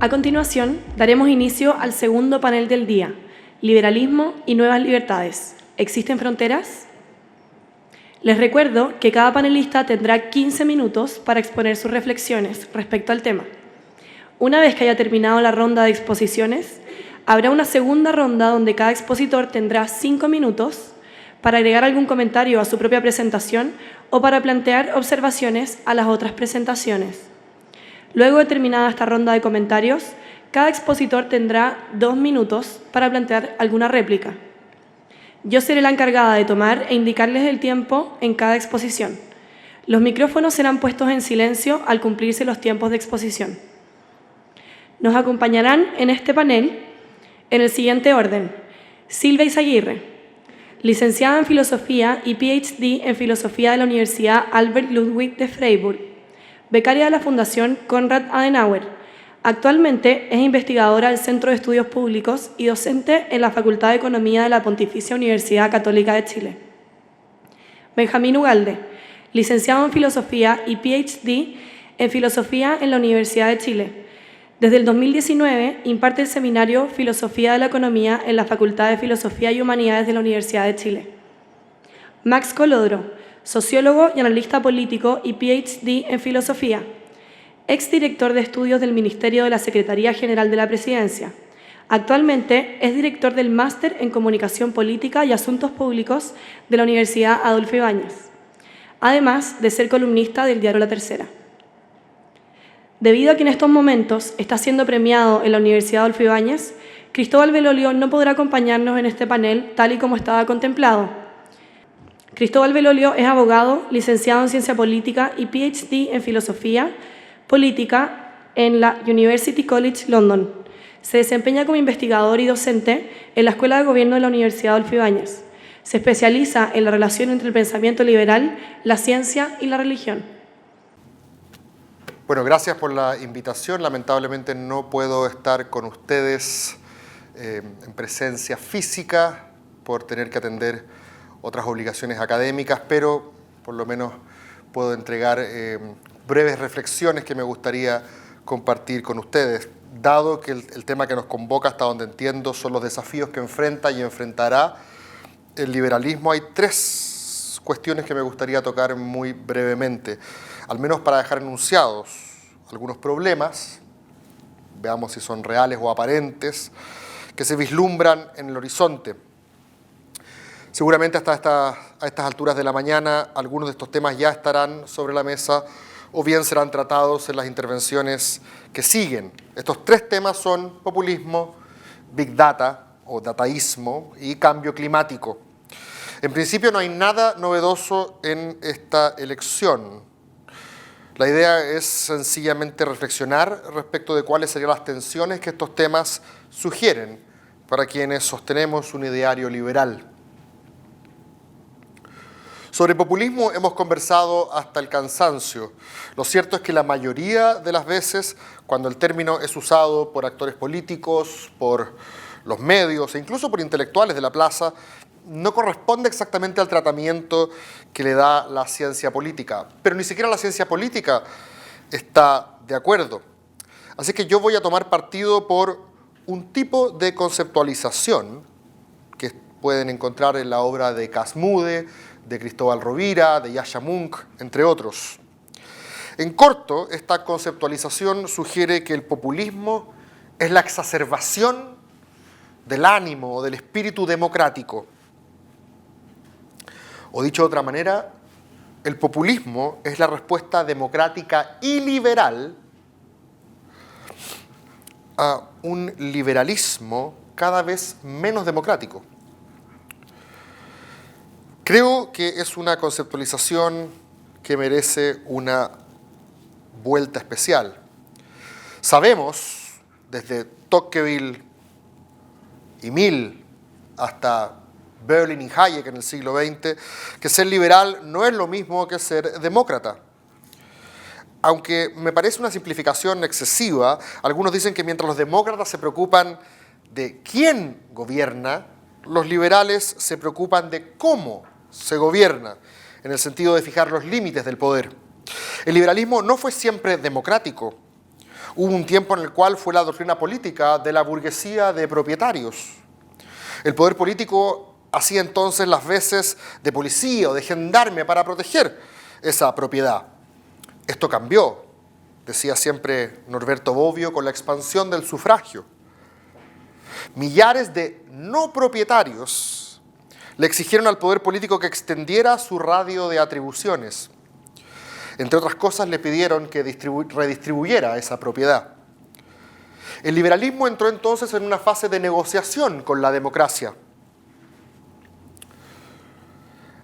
A continuación, daremos inicio al segundo panel del día, Liberalismo y nuevas libertades. ¿Existen fronteras? Les recuerdo que cada panelista tendrá 15 minutos para exponer sus reflexiones respecto al tema. Una vez que haya terminado la ronda de exposiciones, habrá una segunda ronda donde cada expositor tendrá 5 minutos para agregar algún comentario a su propia presentación o para plantear observaciones a las otras presentaciones. Luego de terminada esta ronda de comentarios, cada expositor tendrá 2 minutos para plantear alguna réplica. Yo seré la encargada de tomar e indicarles el tiempo en cada exposición. Los micrófonos serán puestos en silencio al cumplirse los tiempos de exposición. Nos acompañarán en este panel en el siguiente orden: Silvia Izaguirre, licenciada en Filosofía y PhD en Filosofía de la Universidad Albert Ludwig de Freiburg, becaria de la Fundación Konrad Adenauer. Actualmente es investigadora del Centro de Estudios Públicos y docente en la Facultad de Economía de la Pontificia Universidad Católica de Chile. Benjamín Ugalde, licenciado en Filosofía y PhD en Filosofía en la Universidad de Chile. Desde el 2019 imparte el seminario Filosofía de la Economía en la Facultad de Filosofía y Humanidades de la Universidad de Chile. Max Colodro, sociólogo y analista político y PhD en Filosofía, exdirector de estudios del Ministerio de la Secretaría General de la Presidencia. Actualmente es director del Máster en Comunicación Política y Asuntos Públicos de la Universidad Adolfo Ibáñez, además de ser columnista del diario La Tercera. Debido a que en estos momentos está siendo premiado en la Universidad Adolfo Ibáñez, Cristóbal Belolio no podrá acompañarnos en este panel tal y como estaba contemplado. Cristóbal Belolio es abogado, licenciado en Ciencia Política y PhD en Filosofía Política en la University College London. Se desempeña como investigador y docente en la Escuela de Gobierno de la Universidad Adolfo Ibáñez. Se especializa en la relación entre el pensamiento liberal, la ciencia y la religión. Bueno, gracias por la invitación. Lamentablemente no puedo estar con ustedes en presencia física por tener que atender otras obligaciones académicas, pero por lo menos puedo entregar breves reflexiones que me gustaría compartir con ustedes, dado que el tema que nos convoca, hasta donde entiendo, son los desafíos que enfrenta y enfrentará el liberalismo. Hay 3 cuestiones que me gustaría tocar muy brevemente, al menos para dejar enunciados algunos problemas, veamos si son reales o aparentes, que se vislumbran en el horizonte. Seguramente a estas alturas de la mañana algunos de estos temas ya estarán sobre la mesa o bien serán tratados en las intervenciones que siguen. Estos 3 temas son populismo, big data o dataísmo y cambio climático. En principio no hay nada novedoso en esta elección. La idea es sencillamente reflexionar respecto de cuáles serían las tensiones que estos temas sugieren para quienes sostenemos un ideario liberal. Sobre populismo hemos conversado hasta el cansancio. Lo cierto es que la mayoría de las veces, cuando el término es usado por actores políticos, por los medios e incluso por intelectuales de la plaza, no corresponde exactamente al tratamiento que le da la ciencia política. Pero ni siquiera la ciencia política está de acuerdo. Así que yo voy a tomar partido por un tipo de conceptualización que pueden encontrar en la obra de Casmude, de Cristóbal Rovira, de Yasha Mounk, entre otros. En corto, esta conceptualización sugiere que el populismo es la exacerbación del ánimo o del espíritu democrático. O dicho de otra manera, el populismo es la respuesta democrática y liberal a un liberalismo cada vez menos democrático. Creo que es una conceptualización que merece una vuelta especial. Sabemos, desde Tocqueville y Mill hasta Berlin y Hayek en el siglo XX, que ser liberal no es lo mismo que ser demócrata. Aunque me parece una simplificación excesiva, algunos dicen que mientras los demócratas se preocupan de quién gobierna, los liberales se preocupan de cómo se gobierna, en el sentido de fijar los límites del poder. El liberalismo no fue siempre democrático. Hubo un tiempo en el cual fue la doctrina política de la burguesía de propietarios. El poder político hacía entonces las veces de policía o de gendarme para proteger esa propiedad. Esto cambió, decía siempre Norberto Bobbio, con la expansión del sufragio. Millares de no propietarios le exigieron al poder político que extendiera su radio de atribuciones. Entre otras cosas, le pidieron que redistribuyera esa propiedad. El liberalismo entró entonces en una fase de negociación con la democracia.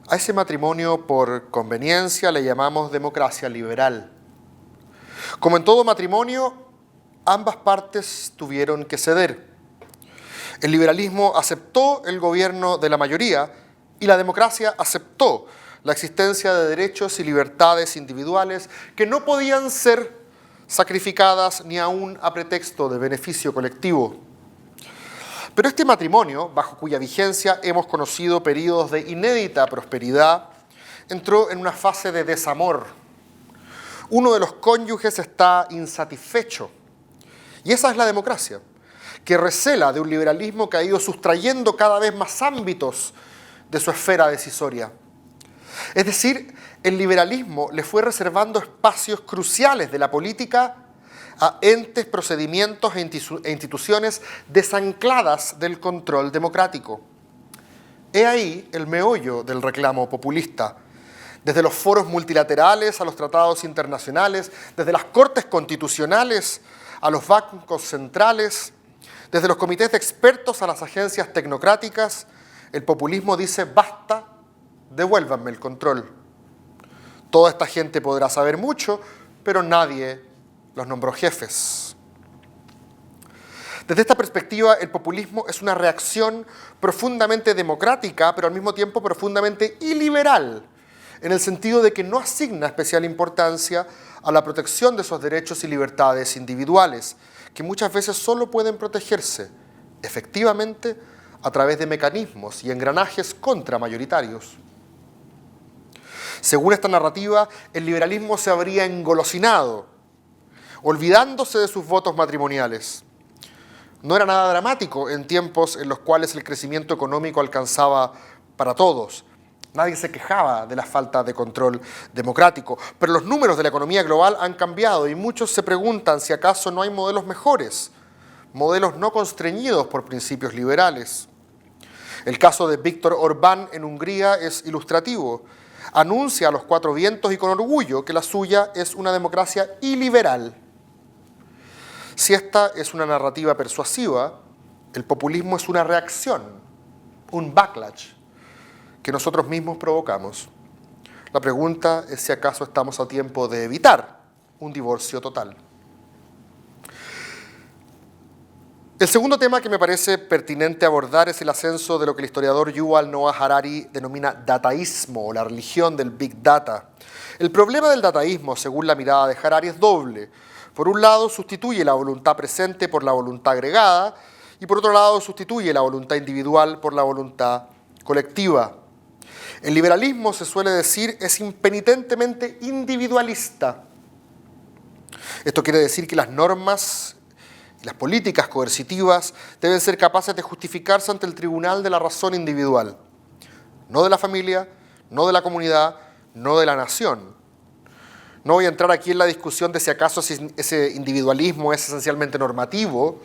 A ese matrimonio por conveniencia le llamamos democracia liberal. Como en todo matrimonio, ambas partes tuvieron que ceder. El liberalismo aceptó el gobierno de la mayoría y la democracia aceptó la existencia de derechos y libertades individuales que no podían ser sacrificadas ni aún a pretexto de beneficio colectivo. Pero este matrimonio, bajo cuya vigencia hemos conocido periodos de inédita prosperidad, entró en una fase de desamor. Uno de los cónyuges está insatisfecho. Y esa es la democracia, que recela de un liberalismo que ha ido sustrayendo cada vez más ámbitos de su esfera decisoria. Es decir, el liberalismo le fue reservando espacios cruciales de la política a entes, procedimientos e instituciones desancladas del control democrático. He ahí el meollo del reclamo populista. Desde los foros multilaterales a los tratados internacionales, desde las cortes constitucionales a los bancos centrales, desde los comités de expertos a las agencias tecnocráticas, el populismo dice: basta, devuélvanme el control. Toda esta gente podrá saber mucho, pero nadie los nombró jefes. Desde esta perspectiva, el populismo es una reacción profundamente democrática, pero al mismo tiempo profundamente iliberal, en el sentido de que no asigna especial importancia a la protección de esos derechos y libertades individuales, que muchas veces solo pueden protegerse, efectivamente, a través de mecanismos y engranajes contramayoritarios. Según esta narrativa, el liberalismo se habría engolosinado, olvidándose de sus votos matrimoniales. No era nada dramático en tiempos en los cuales el crecimiento económico alcanzaba para todos. Nadie se quejaba de la falta de control democrático, pero los números de la economía global han cambiado y muchos se preguntan si acaso no hay modelos mejores, modelos no constreñidos por principios liberales. El caso de Viktor Orbán en Hungría es ilustrativo. Anuncia a los cuatro vientos y con orgullo que la suya es una democracia iliberal. Si esta es una narrativa persuasiva, el populismo es una reacción, un backlash, que nosotros mismos provocamos. La pregunta es si acaso estamos a tiempo de evitar un divorcio total. El segundo tema que me parece pertinente abordar es el ascenso de lo que el historiador Yuval Noah Harari denomina dataísmo, o la religión del Big Data. El problema del dataísmo, según la mirada de Harari, es doble. Por un lado, sustituye la voluntad presente por la voluntad agregada, y por otro lado, sustituye la voluntad individual por la voluntad colectiva. El liberalismo, se suele decir, es impenitentemente individualista. Esto quiere decir que las normas y las políticas coercitivas deben ser capaces de justificarse ante el tribunal de la razón individual, no de la familia, no de la comunidad, no de la nación. No voy a entrar aquí en la discusión de si acaso ese individualismo es esencialmente normativo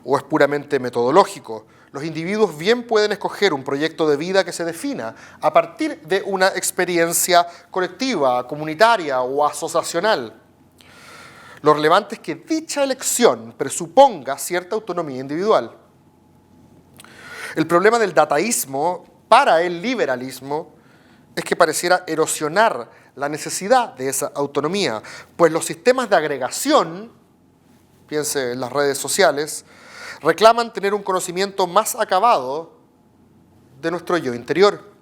o es puramente metodológico. Los individuos bien pueden escoger un proyecto de vida que se defina a partir de una experiencia colectiva, comunitaria o asociacional. Lo relevante es que dicha elección presuponga cierta autonomía individual. El problema del dataísmo para el liberalismo es que pareciera erosionar la necesidad de esa autonomía, pues los sistemas de agregación, piense en las redes sociales, reclaman tener un conocimiento más acabado de nuestro yo interior.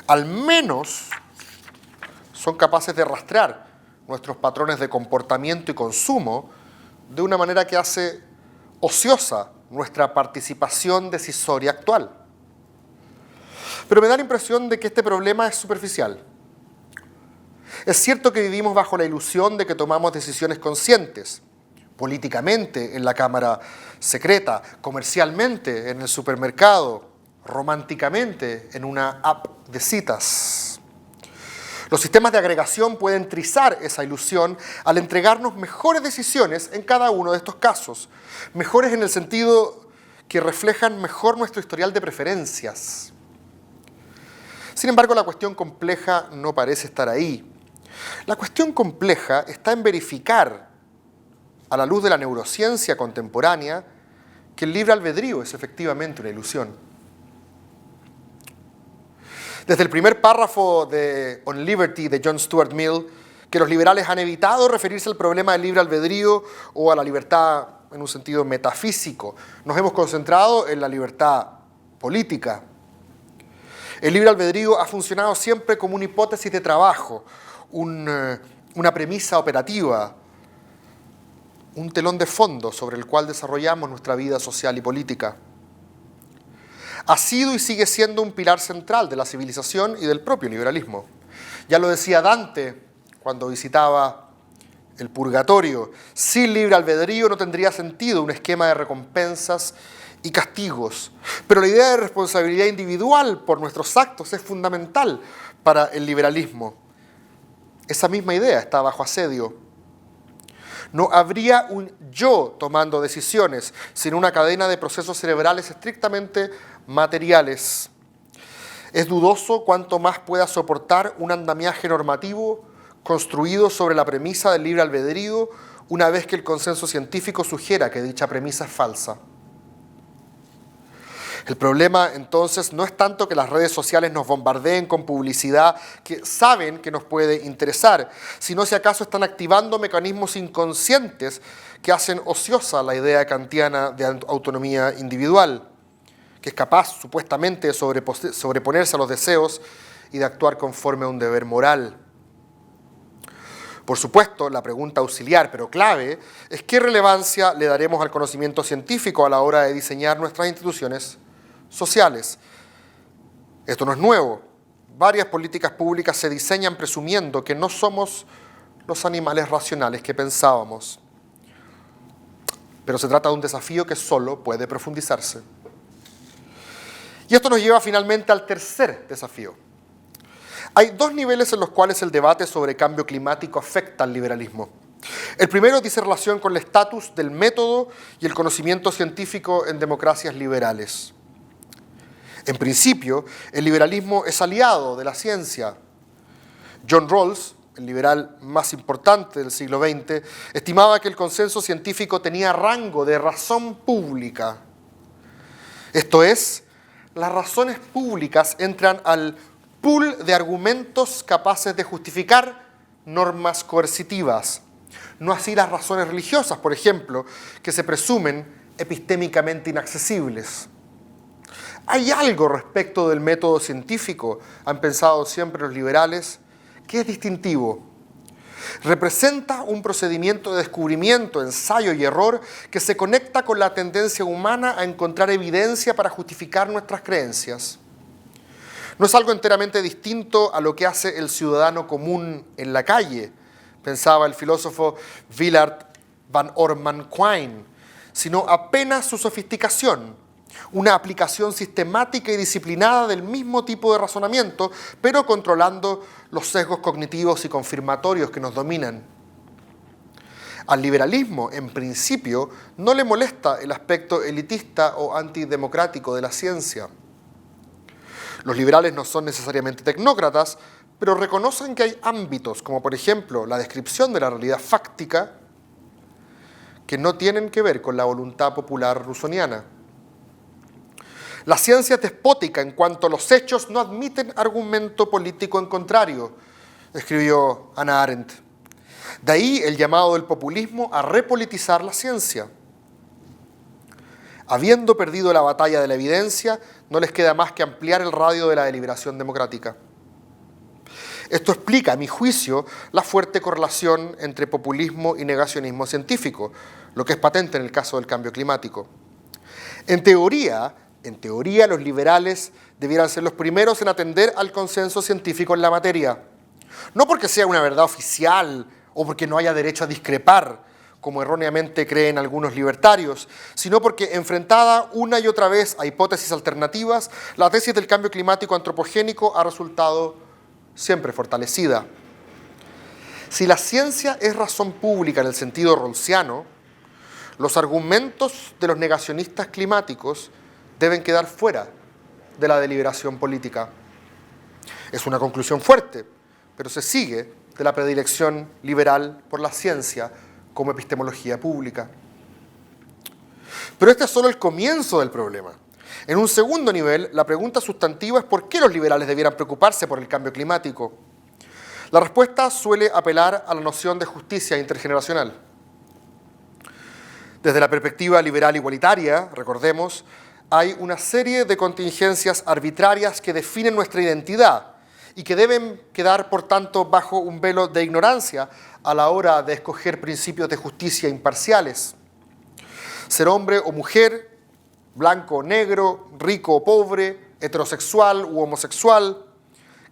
Al menos son capaces de rastrear nuestros patrones de comportamiento y consumo de una manera que hace ociosa nuestra participación decisoria actual. Pero me da la impresión de que este problema es superficial. Es cierto que vivimos bajo la ilusión de que tomamos decisiones conscientes. políticamente en la cámara secreta, comercialmente en el supermercado, románticamente en una app de citas. Los sistemas de agregación pueden trizar esa ilusión al entregarnos mejores decisiones en cada uno de estos casos, mejores en el sentido que reflejan mejor nuestro historial de preferencias. Sin embargo, la cuestión compleja no parece estar ahí. La cuestión compleja está en verificar, a la luz de la neurociencia contemporánea, que el libre albedrío es efectivamente una ilusión. Desde el primer párrafo de On Liberty de John Stuart Mill, que los liberales han evitado referirse al problema del libre albedrío o a la libertad en un sentido metafísico. Nos hemos concentrado en la libertad política. El libre albedrío ha funcionado siempre como una hipótesis de trabajo, una premisa operativa, un telón de fondo sobre el cual desarrollamos nuestra vida social y política. Ha sido y sigue siendo un pilar central de la civilización y del propio liberalismo. Ya lo decía Dante cuando visitaba el purgatorio: sin libre albedrío no tendría sentido un esquema de recompensas y castigos. Pero la idea de responsabilidad individual por nuestros actos es fundamental para el liberalismo. Esa misma idea está bajo asedio. No habría un yo tomando decisiones, sino una cadena de procesos cerebrales estrictamente materiales. Es dudoso cuánto más pueda soportar un andamiaje normativo construido sobre la premisa del libre albedrío una vez que el consenso científico sugiera que dicha premisa es falsa. El problema, entonces, no es tanto que las redes sociales nos bombardeen con publicidad que saben que nos puede interesar, sino si acaso están activando mecanismos inconscientes que hacen ociosa la idea kantiana de autonomía individual, que es capaz, supuestamente, de sobreponerse a los deseos y de actuar conforme a un deber moral. Por supuesto, la pregunta auxiliar, pero clave, es qué relevancia le daremos al conocimiento científico a la hora de diseñar nuestras instituciones sociales. Esto no es nuevo. Varias políticas públicas se diseñan presumiendo que no somos los animales racionales que pensábamos. Pero se trata de un desafío que solo puede profundizarse. Y esto nos lleva finalmente al tercer desafío. Hay dos niveles en los cuales el debate sobre cambio climático afecta al liberalismo. El primero dice relación con el estatus del método y el conocimiento científico en democracias liberales. En principio, el liberalismo es aliado de la ciencia. John Rawls, el liberal más importante del siglo XX, estimaba que el consenso científico tenía rango de razón pública. Esto es, las razones públicas entran al pool de argumentos capaces de justificar normas coercitivas. No así las razones religiosas, por ejemplo, que se presumen epistémicamente inaccesibles. ¿Hay algo respecto del método científico, han pensado siempre los liberales, que es distintivo? Representa un procedimiento de descubrimiento, ensayo y error que se conecta con la tendencia humana a encontrar evidencia para justificar nuestras creencias. No es algo enteramente distinto a lo que hace el ciudadano común en la calle, pensaba el filósofo Willard van Orman Quine, sino apenas su sofisticación, una aplicación sistemática y disciplinada del mismo tipo de razonamiento, pero controlando los sesgos cognitivos y confirmatorios que nos dominan. Al liberalismo, en principio, no le molesta el aspecto elitista o antidemocrático de la ciencia. Los liberales no son necesariamente tecnócratas, pero reconocen que hay ámbitos, como por ejemplo la descripción de la realidad fáctica, que no tienen que ver con la voluntad popular rusoniana. La ciencia es despótica en cuanto los hechos no admiten argumento político en contrario, escribió Hannah Arendt. De ahí el llamado del populismo a repolitizar la ciencia. Habiendo perdido la batalla de la evidencia, no les queda más que ampliar el radio de la deliberación democrática. Esto explica, a mi juicio, la fuerte correlación entre populismo y negacionismo científico, lo que es patente en el caso del cambio climático. En teoría, los liberales debieran ser los primeros en atender al consenso científico en la materia. No porque sea una verdad oficial o porque no haya derecho a discrepar, como erróneamente creen algunos libertarios, sino porque enfrentada una y otra vez a hipótesis alternativas, la tesis del cambio climático antropogénico ha resultado siempre fortalecida. Si la ciencia es razón pública en el sentido rawlsiano, los argumentos de los negacionistas climáticos deben quedar fuera de la deliberación política. Es una conclusión fuerte, pero se sigue de la predilección liberal por la ciencia como epistemología pública. Pero este es solo el comienzo del problema. En un segundo nivel, la pregunta sustantiva es ¿por qué los liberales debieran preocuparse por el cambio climático? La respuesta suele apelar a la noción de justicia intergeneracional. Desde la perspectiva liberal igualitaria, recordemos, hay una serie de contingencias arbitrarias que definen nuestra identidad y que deben quedar, por tanto, bajo un velo de ignorancia a la hora de escoger principios de justicia imparciales. Ser hombre o mujer, blanco o negro, rico o pobre, heterosexual u homosexual,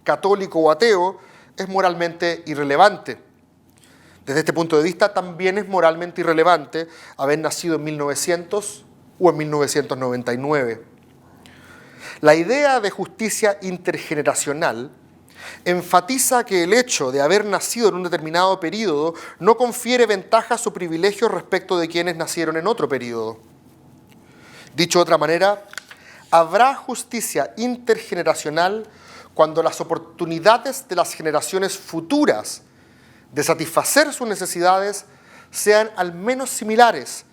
católico o ateo, es moralmente irrelevante. Desde este punto de vista, también es moralmente irrelevante haber nacido en 1900 o en 1999. La idea de justicia intergeneracional enfatiza que el hecho de haber nacido en un determinado periodo no confiere ventajas o privilegios respecto de quienes nacieron en otro periodo. Dicho de otra manera, habrá justicia intergeneracional cuando las oportunidades de las generaciones futuras de satisfacer sus necesidades sean al menos similares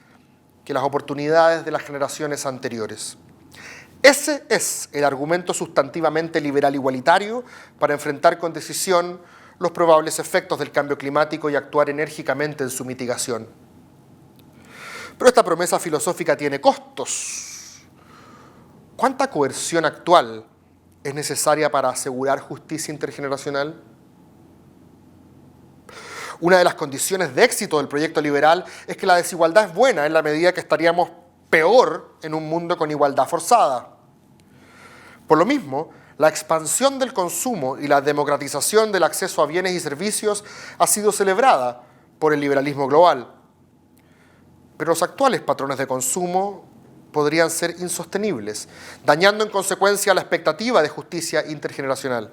que las oportunidades de las generaciones anteriores. Ese es el argumento sustantivamente liberal igualitario para enfrentar con decisión los probables efectos del cambio climático y actuar enérgicamente en su mitigación. Pero esta promesa filosófica tiene costos. ¿Cuánta coerción actual es necesaria para asegurar justicia intergeneracional? Una de las condiciones de éxito del proyecto liberal es que la desigualdad es buena en la medida que estaríamos peor en un mundo con igualdad forzada. Por lo mismo, la expansión del consumo y la democratización del acceso a bienes y servicios ha sido celebrada por el liberalismo global. Pero los actuales patrones de consumo podrían ser insostenibles, dañando en consecuencia la expectativa de justicia intergeneracional.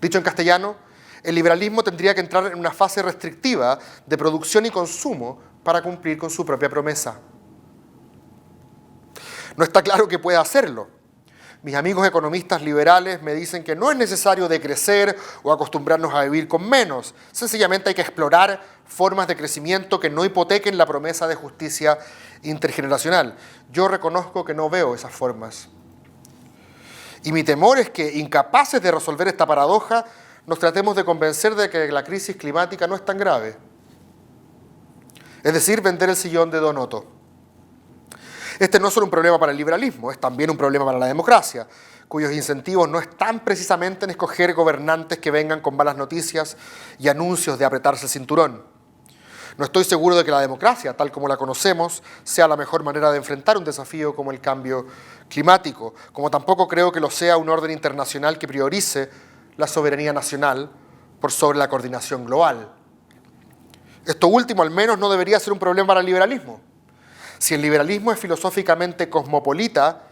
Dicho en castellano, el liberalismo tendría que entrar en una fase restrictiva de producción y consumo para cumplir con su propia promesa. No está claro que pueda hacerlo. Mis amigos economistas liberales me dicen que no es necesario decrecer o acostumbrarnos a vivir con menos. Sencillamente hay que explorar formas de crecimiento que no hipotequen la promesa de justicia intergeneracional. Yo reconozco que no veo esas formas. Y mi temor es que, incapaces de resolver esta paradoja, nos tratemos de convencer de que la crisis climática no es tan grave. Es decir, vender el sillón de Don Otto. Este no es solo un problema para el liberalismo, es también un problema para la democracia, cuyos incentivos no están precisamente en escoger gobernantes que vengan con malas noticias y anuncios de apretarse el cinturón. No estoy seguro de que la democracia, tal como la conocemos, sea la mejor manera de enfrentar un desafío como el cambio climático, como tampoco creo que lo sea un orden internacional que priorice la soberanía nacional por sobre la coordinación global. Esto último, al menos, no debería ser un problema para el liberalismo. Si el liberalismo es filosóficamente cosmopolita,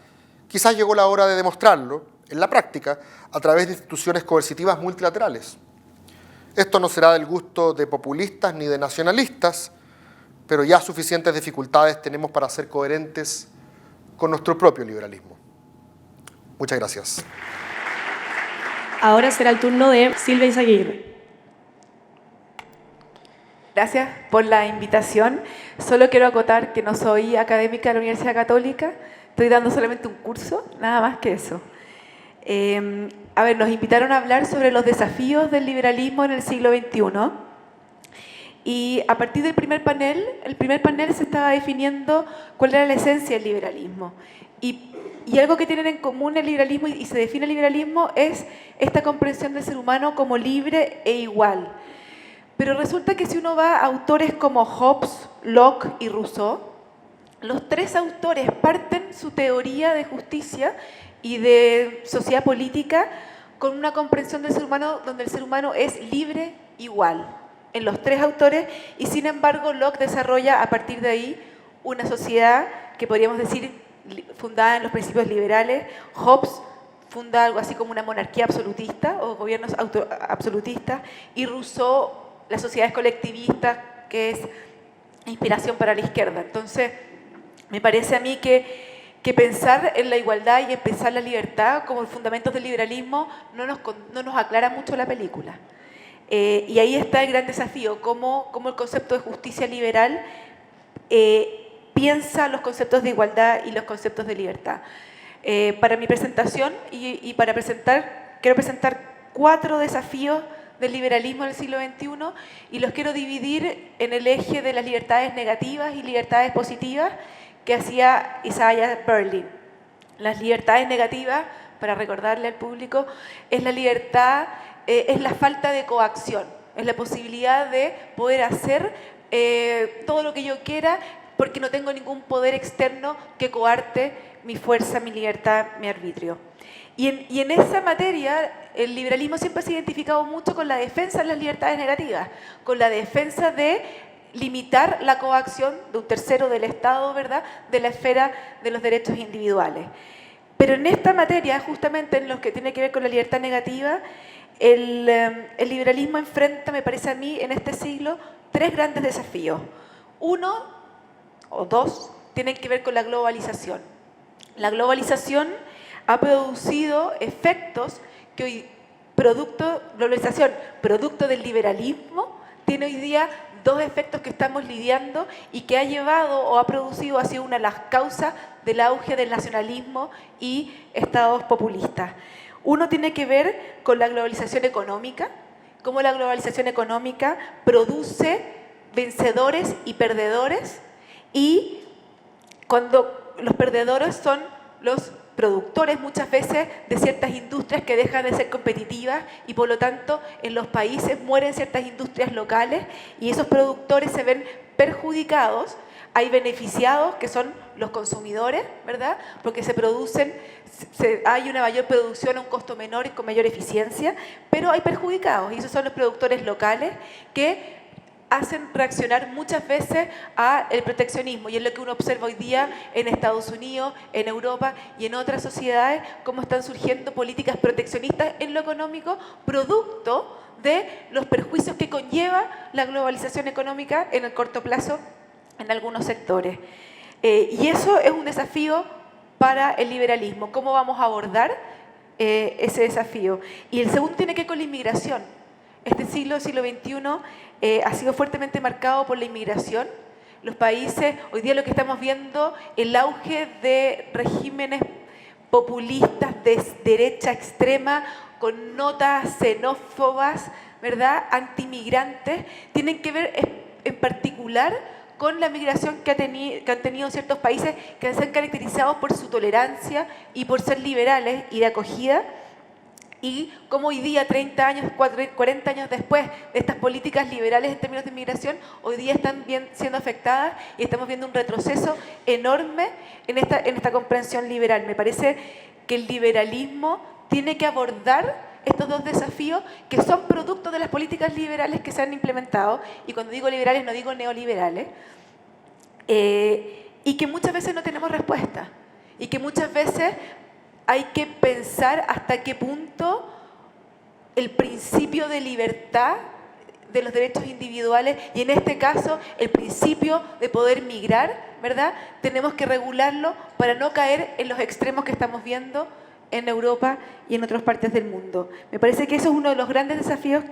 quizás llegó la hora de demostrarlo, en la práctica, a través de instituciones coercitivas multilaterales. Esto no será del gusto de populistas ni de nacionalistas, pero ya suficientes dificultades tenemos para ser coherentes con nuestro propio liberalismo. Muchas gracias. Ahora será el turno de Silvia Izaguirre. Gracias por la invitación. Solo quiero acotar que no soy académica de la Universidad Católica, estoy dando solamente un curso, nada más que eso. Nos invitaron a hablar sobre los desafíos del liberalismo en el siglo XXI. Y a partir del primer panel se estaba definiendo cuál era la esencia del liberalismo. Y algo que tienen en común el liberalismo y se define el liberalismo es esta comprensión del ser humano como libre e igual. Pero resulta que si uno va a autores como Hobbes, Locke y Rousseau, los tres autores parten su teoría de justicia y de sociedad política con una comprensión del ser humano donde el ser humano es libre igual. en los tres autores, y sin embargo Locke desarrolla a partir de ahí una sociedad que podríamos decir fundada en los principios liberales. Hobbes funda algo así como una monarquía absolutista o gobiernos absolutistas, y Rousseau las sociedades colectivistas, que es inspiración para la izquierda. Entonces, me parece a mí que pensar en la igualdad y en pensar la libertad como fundamentos del liberalismo no nos aclara mucho la película. Y ahí está el gran desafío, cómo el concepto de justicia liberal piensa los conceptos de igualdad y los conceptos de libertad. Para mi presentación y para quiero presentar 4 desafíos del liberalismo del siglo XXI, y los quiero dividir en el eje de las libertades negativas y libertades positivas que hacía Isaiah Berlin. Las libertades negativas, para recordarle al público, es la libertad, es la falta de coacción, es la posibilidad de poder hacer todo lo que yo quiera porque no tengo ningún poder externo que coarte mi fuerza, mi libertad, mi arbitrio. Y en esa materia, el liberalismo siempre se ha identificado mucho con la defensa de las libertades negativas, con la defensa de limitar la coacción de un tercero del Estado, ¿verdad?, de la esfera de los derechos individuales. Pero en esta materia, justamente en lo que tiene que ver con la libertad negativa, el liberalismo enfrenta, me parece a mí, en este siglo, 3 grandes desafíos. Uno, o 2, tienen que ver con la globalización. La globalización ha producido efectos que hoy, globalización, producto del liberalismo, tiene hoy día 2 efectos que estamos lidiando y que ha llevado o ha producido, ha sido una de las causas del auge del nacionalismo y estados populistas. Uno tiene que ver con la globalización económica, cómo la globalización económica produce vencedores y perdedores, y cuando los perdedores son los productores muchas veces de ciertas industrias que dejan de ser competitivas, y por lo tanto en los países mueren ciertas industrias locales y esos productores se ven perjudicados. Hay beneficiados que son los consumidores, ¿verdad?, porque hay una mayor producción a un costo menor y con mayor eficiencia, pero hay perjudicados, y esos son los productores locales que hacen reaccionar muchas veces al proteccionismo, y es lo que uno observa hoy día en Estados Unidos, en Europa y en otras sociedades, cómo están surgiendo políticas proteccionistas en lo económico, producto de los perjuicios que conlleva la globalización económica en el corto plazo en algunos sectores. Y eso es un desafío para el liberalismo. ¿Cómo vamos a abordar ese desafío? Y el segundo tiene que ver con la inmigración. Este siglo XXI, ha sido fuertemente marcado por la inmigración. Los países, hoy día lo que estamos viendo, el auge de regímenes populistas de derecha extrema, con notas xenófobas, ¿verdad?, antimigrantes, tienen que ver en particular con la migración que han tenido ciertos países que se han caracterizado por su tolerancia y por ser liberales y de acogida. Y como hoy día, 30 años, 40 años después de estas políticas liberales en términos de inmigración, hoy día están siendo afectadas y estamos viendo un retroceso enorme en esta comprensión liberal. Me parece que el liberalismo tiene que abordar estos 2 desafíos que son producto de las políticas liberales que se han implementado, y cuando digo liberales no digo neoliberales, y que muchas veces no tenemos respuesta, y que muchas veces hay que pensar hasta qué punto el principio de libertad de los derechos individuales, y en este caso el principio de poder migrar, ¿verdad?, tenemos que regularlo para no caer en los extremos que estamos viendo en Europa y en otras partes del mundo. Me parece que eso es uno de los grandes desafíos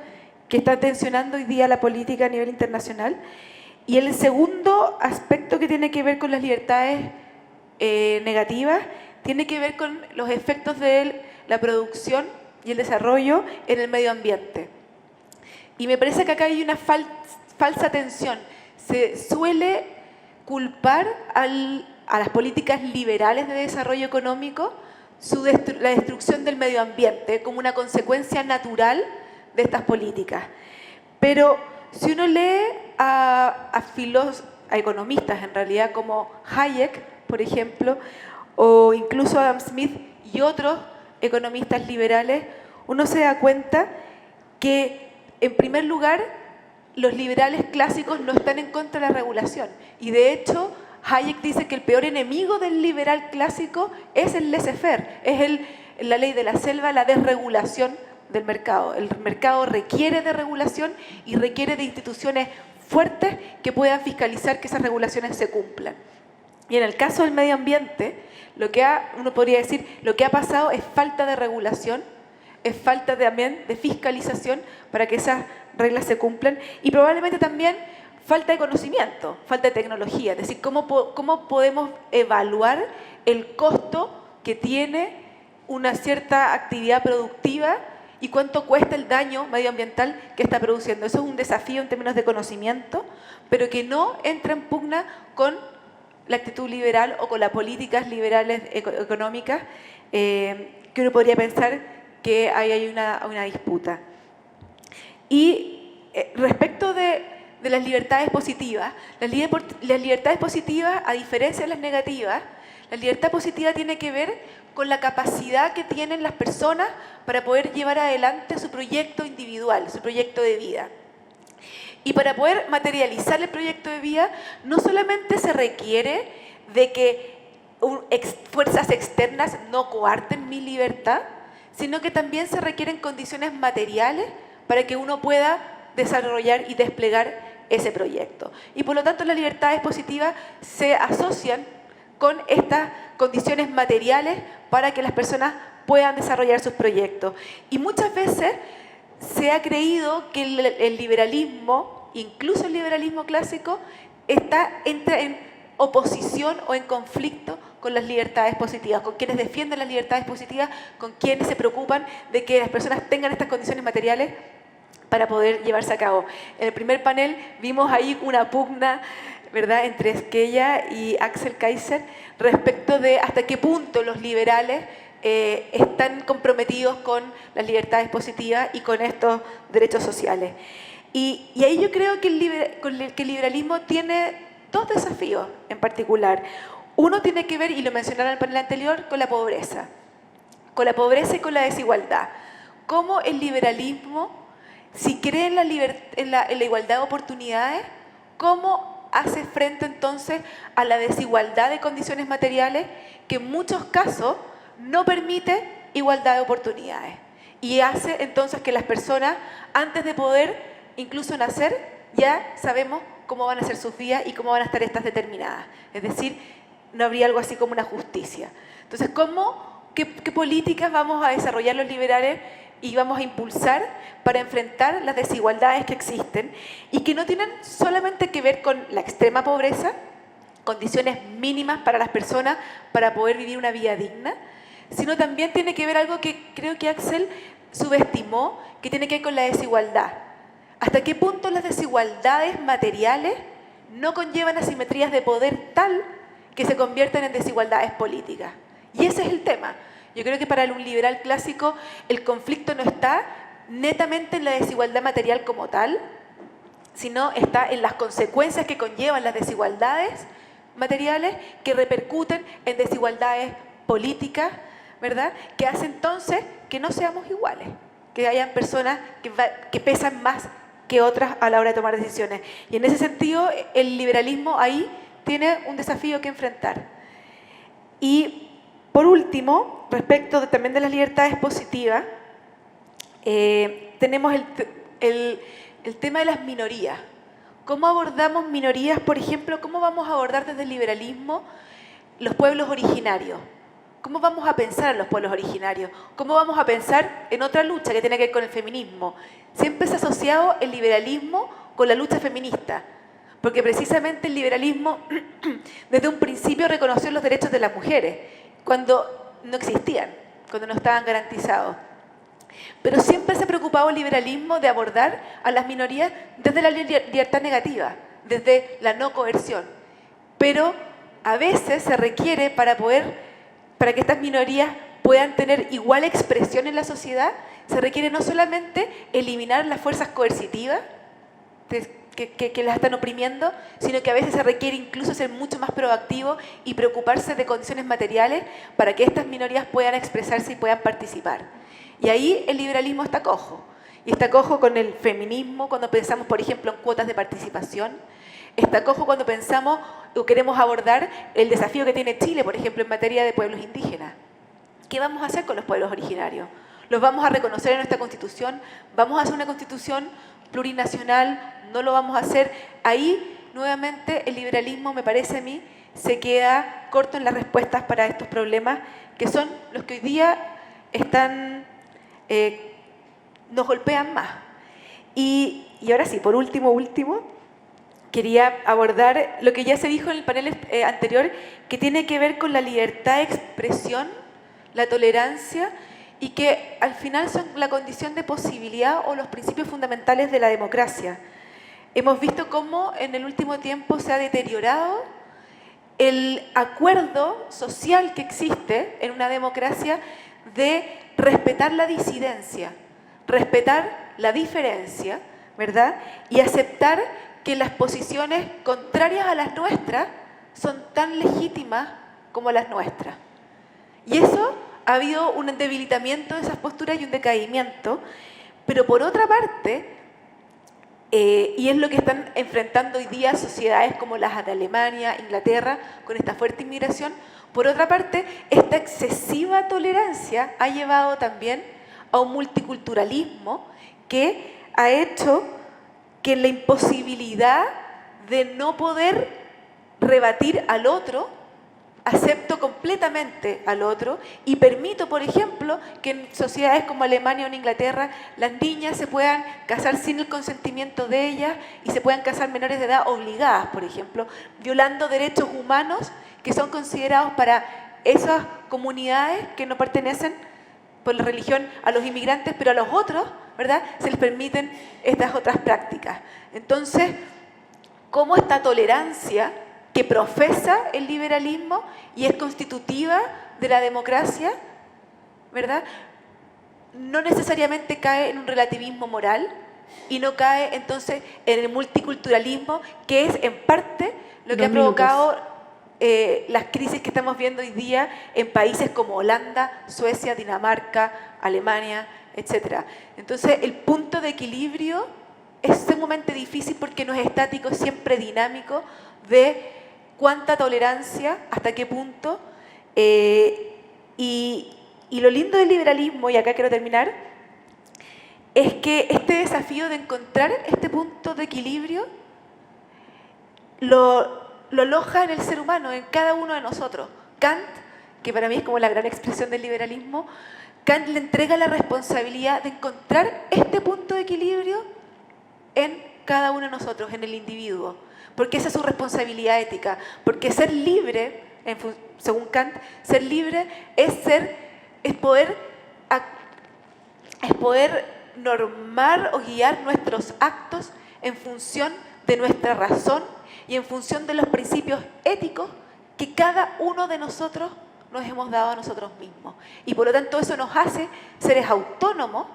que está tensionando hoy día la política a nivel internacional. Y el segundo aspecto que tiene que ver con las libertades negativas tiene que ver con los efectos de la producción y el desarrollo en el medio ambiente. Y me parece que acá hay una falsa tensión. Se suele culpar a las políticas liberales de desarrollo económico la destrucción del medio ambiente como una consecuencia natural de estas políticas. Pero si uno lee a economistas en realidad como Hayek, por ejemplo, o incluso Adam Smith y otros economistas liberales, uno se da cuenta que, en primer lugar, los liberales clásicos no están en contra de la regulación. Y de hecho, Hayek dice que el peor enemigo del liberal clásico es el laissez-faire, es la ley de la selva, la desregulación del mercado. El mercado requiere de regulación y requiere de instituciones fuertes que puedan fiscalizar que esas regulaciones se cumplan. Y en el caso del medio ambiente, uno podría decir, lo que ha pasado es falta de regulación, es falta también de fiscalización para que esas reglas se cumplan y probablemente también falta de conocimiento, falta de tecnología. Es decir, cómo podemos evaluar el costo que tiene una cierta actividad productiva y cuánto cuesta el daño medioambiental que está produciendo. Eso es un desafío en términos de conocimiento, pero que no entra en pugna con la actitud liberal o con las políticas liberales económicas, que uno podría pensar que ahí hay una disputa. Y respecto de las libertades positivas, las libertades positivas, a diferencia de las negativas, la libertad positiva tiene que ver con la capacidad que tienen las personas para poder llevar adelante su proyecto individual, su proyecto de vida. Y para poder materializar el proyecto de vida, no solamente se requiere de que fuerzas externas no coarten mi libertad, sino que también se requieren condiciones materiales para que uno pueda desarrollar y desplegar ese proyecto. Y por lo tanto las libertades positivas se asocian con estas condiciones materiales para que las personas puedan desarrollar sus proyectos. Y muchas veces se ha creído que el liberalismo, incluso el liberalismo clásico, entra en oposición o en conflicto con las libertades positivas, con quienes defienden las libertades positivas, con quienes se preocupan de que las personas tengan estas condiciones materiales para poder llevarse a cabo. En el primer panel vimos ahí una pugna, ¿verdad?, entre Esquella y Axel Kaiser respecto de hasta qué punto los liberales están comprometidos con las libertades positivas y con estos derechos sociales. Y ahí yo creo que el liberalismo tiene dos desafíos en particular. Uno tiene que ver, y lo mencionaron en el panel anterior, con la pobreza y con la desigualdad. Cómo el liberalismo, si cree en la igualdad de oportunidades, cómo hace frente entonces a la desigualdad de condiciones materiales que en muchos casos no permite igualdad de oportunidades y hace entonces que las personas, antes de poder incluso nacer, ya sabemos cómo van a ser sus vidas y cómo van a estar estas determinadas. Es decir, no habría algo así como una justicia. Entonces, qué políticas vamos a desarrollar los liberales y vamos a impulsar para enfrentar las desigualdades que existen y que no tienen solamente que ver con la extrema pobreza, condiciones mínimas para las personas para poder vivir una vida digna, sino también tiene que ver algo que creo que Axel subestimó, que tiene que ver con la desigualdad. ¿Hasta qué punto las desigualdades materiales no conllevan asimetrías de poder tal que se convierten en desigualdades políticas? Y ese es el tema. Yo creo que para un liberal clásico el conflicto no está netamente en la desigualdad material como tal, sino está en las consecuencias que conllevan las desigualdades materiales que repercuten en desigualdades políticas, ¿verdad?, que hace entonces que no seamos iguales, que hayan personas que pesan más que otras a la hora de tomar decisiones. Y en ese sentido, el liberalismo ahí tiene un desafío que enfrentar. Y por último, respecto también de las libertades positivas, tenemos el tema de las minorías. ¿Cómo abordamos minorías? Por ejemplo, ¿cómo vamos a abordar desde el liberalismo los pueblos originarios? ¿Cómo vamos a pensar en los pueblos originarios? ¿Cómo vamos a pensar en otra lucha que tiene que ver con el feminismo? Siempre se ha asociado el liberalismo con la lucha feminista, porque precisamente el liberalismo desde un principio reconoció los derechos de las mujeres, cuando no existían, cuando no estaban garantizados. Pero siempre se ha preocupado el liberalismo de abordar a las minorías desde la libertad negativa, desde la no coerción. Pero a veces se requiere para que estas minorías puedan tener igual expresión en la sociedad, se requiere no solamente eliminar las fuerzas coercitivas que las están oprimiendo, sino que a veces se requiere incluso ser mucho más proactivo y preocuparse de condiciones materiales para que estas minorías puedan expresarse y puedan participar. Y ahí el liberalismo está cojo. Y está cojo con el feminismo cuando pensamos, por ejemplo, en cuotas de participación. Está cojo cuando pensamos o queremos abordar el desafío que tiene Chile, por ejemplo, en materia de pueblos indígenas. ¿Qué vamos a hacer con los pueblos originarios? ¿Los vamos a reconocer en nuestra Constitución? ¿Vamos a hacer una Constitución plurinacional? ¿No lo vamos a hacer? Ahí, nuevamente, el liberalismo, me parece a mí, se queda corto en las respuestas para estos problemas, que son los que hoy día están, nos golpean más. Y ahora sí, por último, quería abordar lo que ya se dijo en el panel anterior, que tiene que ver con la libertad de expresión, la tolerancia, y que al final son la condición de posibilidad o los principios fundamentales de la democracia. Hemos visto cómo en el último tiempo se ha deteriorado el acuerdo social que existe en una democracia de respetar la disidencia, respetar la diferencia, ¿verdad? Y aceptar que las posiciones contrarias a las nuestras son tan legítimas como las nuestras. Y eso ha habido un debilitamiento de esas posturas y un decaimiento, pero por otra parte, y es lo que están enfrentando hoy día sociedades como las de Alemania, Inglaterra, con esta fuerte inmigración, por otra parte, esta excesiva tolerancia ha llevado también a un multiculturalismo que ha hecho que la imposibilidad de no poder rebatir al otro, acepto completamente al otro y permito, por ejemplo, que en sociedades como Alemania o en Inglaterra las niñas se puedan casar sin el consentimiento de ellas y se puedan casar menores de edad obligadas, por ejemplo, violando derechos humanos que son considerados para esas comunidades que no pertenecen por la religión a los inmigrantes, pero a los otros, ¿verdad?, se les permiten estas otras prácticas. Entonces, ¿cómo esta tolerancia que profesa el liberalismo y es constitutiva de la democracia, ¿verdad?, no necesariamente cae en un relativismo moral y no cae entonces en el multiculturalismo, que es en parte lo que ha provocado las crisis que estamos viendo hoy día en países como Holanda, Suecia, Dinamarca, Alemania, etc. Entonces, el punto de equilibrio es sumamente difícil porque no es estático, es siempre dinámico, de cuánta tolerancia, hasta qué punto. Y lo lindo del liberalismo, y acá quiero terminar, es que este desafío de encontrar este punto de equilibrio lo aloja en el ser humano, en cada uno de nosotros. Kant, que para mí es como la gran expresión del liberalismo, Kant le entrega la responsabilidad de encontrar este punto de equilibrio en cada uno de nosotros, en el individuo, porque esa es su responsabilidad ética, porque ser libre, según Kant, ser libre es poder normar o guiar nuestros actos en función de nuestra razón y en función de los principios éticos que cada uno de nosotros nos hemos dado a nosotros mismos. Y por lo tanto eso nos hace seres autónomos,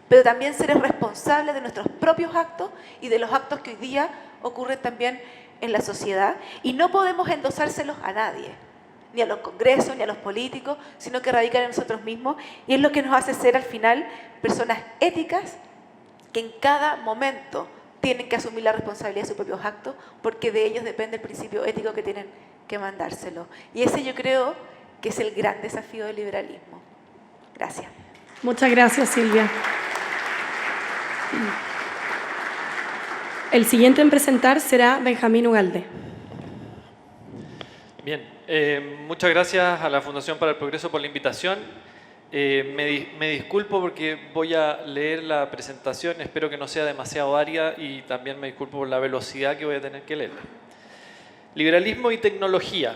pero también seres responsables de nuestros propios actos y de los actos que hoy día ocurren también en la sociedad. Y no podemos endosárselos a nadie, ni a los congresos, ni a los políticos, sino que radican en nosotros mismos. Y es lo que nos hace ser al final personas éticas que en cada momento tienen que asumir la responsabilidad de sus propios actos, porque de ellos depende el principio ético que tienen que mandárselo. Y ese yo creo que es el gran desafío del liberalismo. Gracias. Muchas gracias, Silvia. El siguiente en presentar será Benjamín Ugalde. Bien, muchas gracias a la Fundación para el Progreso por la invitación. Me disculpo porque voy a leer la presentación, espero que no sea demasiado árida y también me disculpo por la velocidad que voy a tener que leerla. Liberalismo y tecnología,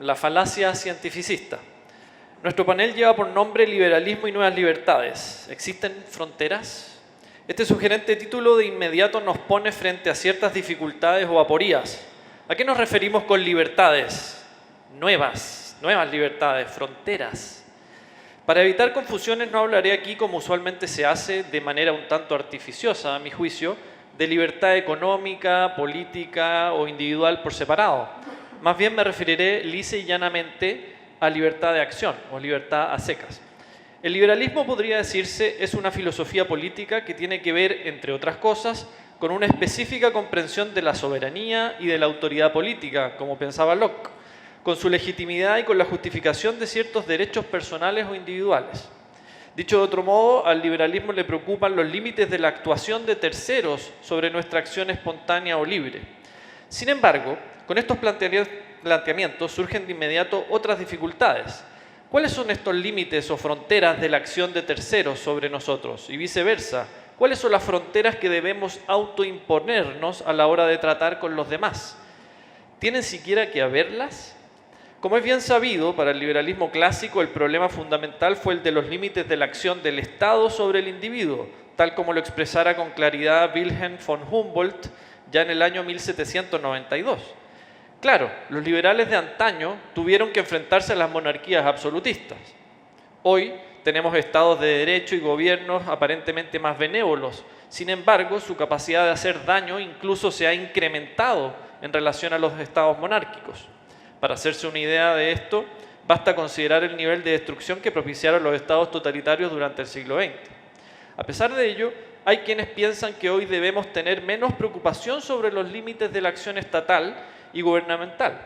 la falacia cientificista. Nuestro panel lleva por nombre Liberalismo y Nuevas Libertades. ¿Existen fronteras? Este sugerente título de inmediato nos pone frente a ciertas dificultades o aporías. ¿A qué nos referimos con libertades? Nuevas libertades, fronteras. Para evitar confusiones no hablaré aquí, como usualmente se hace de manera un tanto artificiosa, a mi juicio, de libertad económica, política o individual por separado. Más bien me referiré lisa y llanamente a libertad de acción o libertad a secas. El liberalismo, podría decirse, es una filosofía política que tiene que ver, entre otras cosas, con una específica comprensión de la soberanía y de la autoridad política, como pensaba Locke, con su legitimidad y con la justificación de ciertos derechos personales o individuales. Dicho de otro modo, al liberalismo le preocupan los límites de la actuación de terceros sobre nuestra acción espontánea o libre. Sin embargo, con estos planteamientos surgen de inmediato otras dificultades. ¿Cuáles son estos límites o fronteras de la acción de terceros sobre nosotros? Y viceversa, ¿cuáles son las fronteras que debemos autoimponernos a la hora de tratar con los demás? ¿Tienen siquiera que haberlas? Como es bien sabido, para el liberalismo clásico el problema fundamental fue el de los límites de la acción del Estado sobre el individuo, tal como lo expresara con claridad Wilhelm von Humboldt ya en el año 1792. Claro, los liberales de antaño tuvieron que enfrentarse a las monarquías absolutistas. Hoy tenemos estados de derecho y gobiernos aparentemente más benévolos. Sin embargo, su capacidad de hacer daño incluso se ha incrementado en relación a los estados monárquicos. Para hacerse una idea de esto, basta considerar el nivel de destrucción que propiciaron los estados totalitarios durante el siglo XX. A pesar de ello, hay quienes piensan que hoy debemos tener menos preocupación sobre los límites de la acción estatal y gubernamental.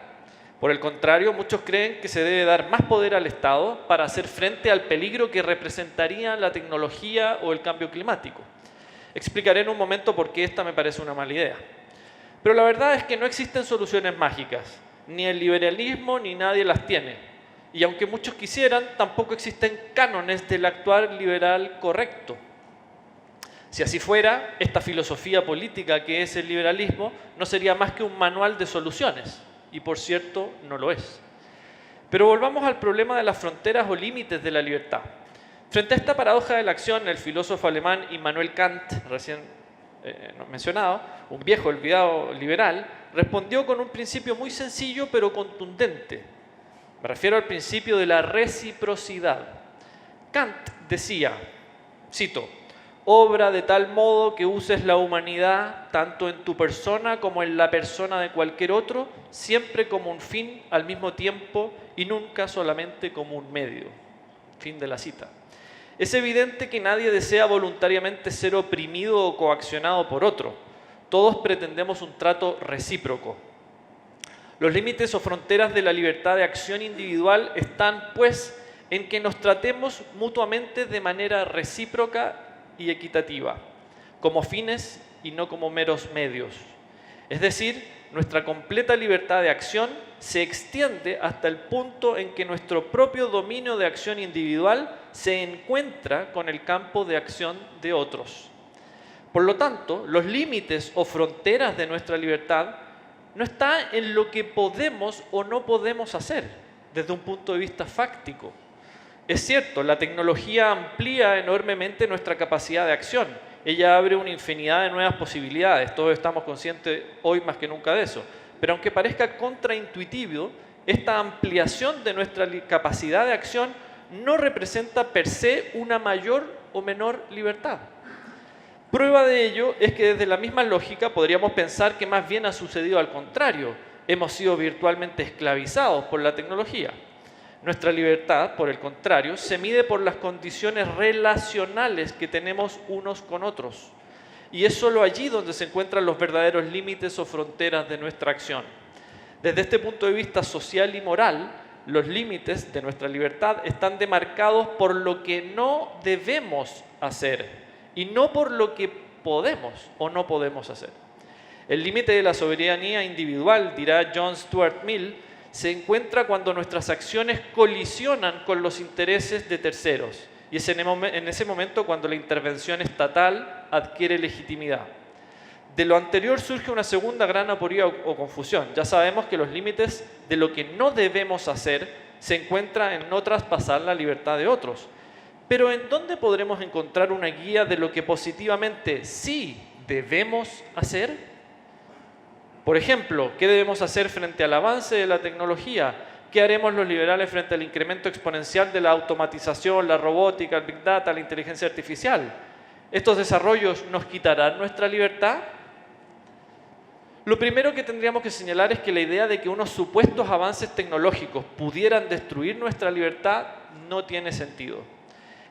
Por el contrario, muchos creen que se debe dar más poder al Estado para hacer frente al peligro que representaría la tecnología o el cambio climático. Explicaré en un momento por qué esta me parece una mala idea. Pero la verdad es que no existen soluciones mágicas. Ni el liberalismo ni nadie las tiene. Y aunque muchos quisieran, tampoco existen cánones del actuar liberal correcto. Si así fuera, esta filosofía política que es el liberalismo no sería más que un manual de soluciones. Y por cierto, no lo es. Pero volvamos al problema de las fronteras o límites de la libertad. Frente a esta paradoja de la acción, el filósofo alemán Immanuel Kant, recién mencionado, un viejo olvidado liberal, respondió con un principio muy sencillo pero contundente. Me refiero al principio de la reciprocidad. Kant decía, cito, «Obra de tal modo que uses la humanidad tanto en tu persona como en la persona de cualquier otro, siempre como un fin al mismo tiempo y nunca solamente como un medio». Fin de la cita. Es evidente que nadie desea voluntariamente ser oprimido o coaccionado por otro. Todos pretendemos un trato recíproco. Los límites o fronteras de la libertad de acción individual están, pues, en que nos tratemos mutuamente de manera recíproca y equitativa, como fines y no como meros medios. Es decir, nuestra completa libertad de acción se extiende hasta el punto en que nuestro propio dominio de acción individual se encuentra con el campo de acción de otros. Por lo tanto, los límites o fronteras de nuestra libertad no están en lo que podemos o no podemos hacer desde un punto de vista fáctico. Es cierto, la tecnología amplía enormemente nuestra capacidad de acción. Ella abre una infinidad de nuevas posibilidades. Todos estamos conscientes hoy más que nunca de eso. Pero aunque parezca contraintuitivo, esta ampliación de nuestra capacidad de acción no representa per se una mayor o menor libertad. Prueba de ello es que desde la misma lógica podríamos pensar que más bien ha sucedido al contrario. Hemos sido virtualmente esclavizados por la tecnología. Nuestra libertad, por el contrario, se mide por las condiciones relacionales que tenemos unos con otros. Y es solo allí donde se encuentran los verdaderos límites o fronteras de nuestra acción. Desde este punto de vista social y moral, los límites de nuestra libertad están demarcados por lo que no debemos hacer y no por lo que podemos o no podemos hacer. El límite de la soberanía individual, dirá John Stuart Mill, se encuentra cuando nuestras acciones colisionan con los intereses de terceros y es en ese momento cuando la intervención estatal adquiere legitimidad. De lo anterior surge una segunda gran aporía o confusión. Ya sabemos que los límites de lo que no debemos hacer se encuentran en no traspasar la libertad de otros. Pero ¿en dónde podremos encontrar una guía de lo que positivamente sí debemos hacer? Por ejemplo, ¿qué debemos hacer frente al avance de la tecnología? ¿Qué haremos los liberales frente al incremento exponencial de la automatización, la robótica, el Big Data, la inteligencia artificial? ¿Estos desarrollos nos quitarán nuestra libertad? Lo primero que tendríamos que señalar es que la idea de que unos supuestos avances tecnológicos pudieran destruir nuestra libertad no tiene sentido.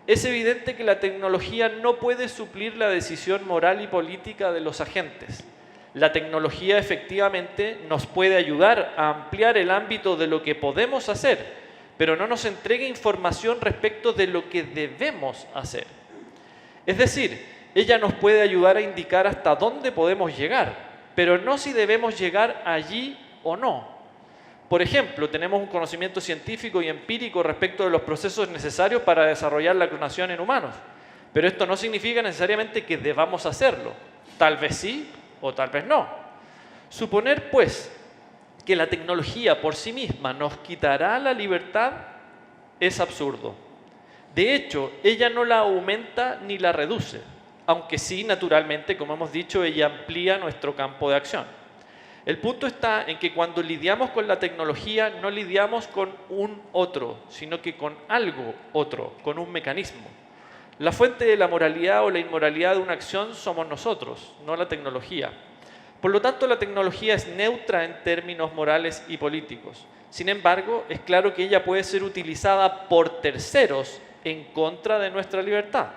es evidente que la tecnología no puede suplir la decisión moral y política de los agentes. La tecnología efectivamente nos puede ayudar a ampliar el ámbito de lo que podemos hacer, pero no nos entrega información respecto de lo que debemos hacer. Es decir, ella nos puede ayudar a indicar hasta dónde podemos llegar, pero no si debemos llegar allí o no. Por ejemplo, tenemos un conocimiento científico y empírico respecto de los procesos necesarios para desarrollar la clonación en humanos, pero esto no significa necesariamente que debamos hacerlo. Tal vez sí o tal vez no. Suponer, pues, que la tecnología por sí misma nos quitará la libertad es absurdo. De hecho, ella no la aumenta ni la reduce, aunque sí, naturalmente, como hemos dicho, ella amplía nuestro campo de acción. El punto está en que cuando lidiamos con la tecnología no lidiamos con un otro, sino que con algo otro, con un mecanismo. La fuente de la moralidad o la inmoralidad de una acción somos nosotros, no la tecnología. Por lo tanto, la tecnología es neutra en términos morales y políticos. Sin embargo, es claro que ella puede ser utilizada por terceros en contra de nuestra libertad.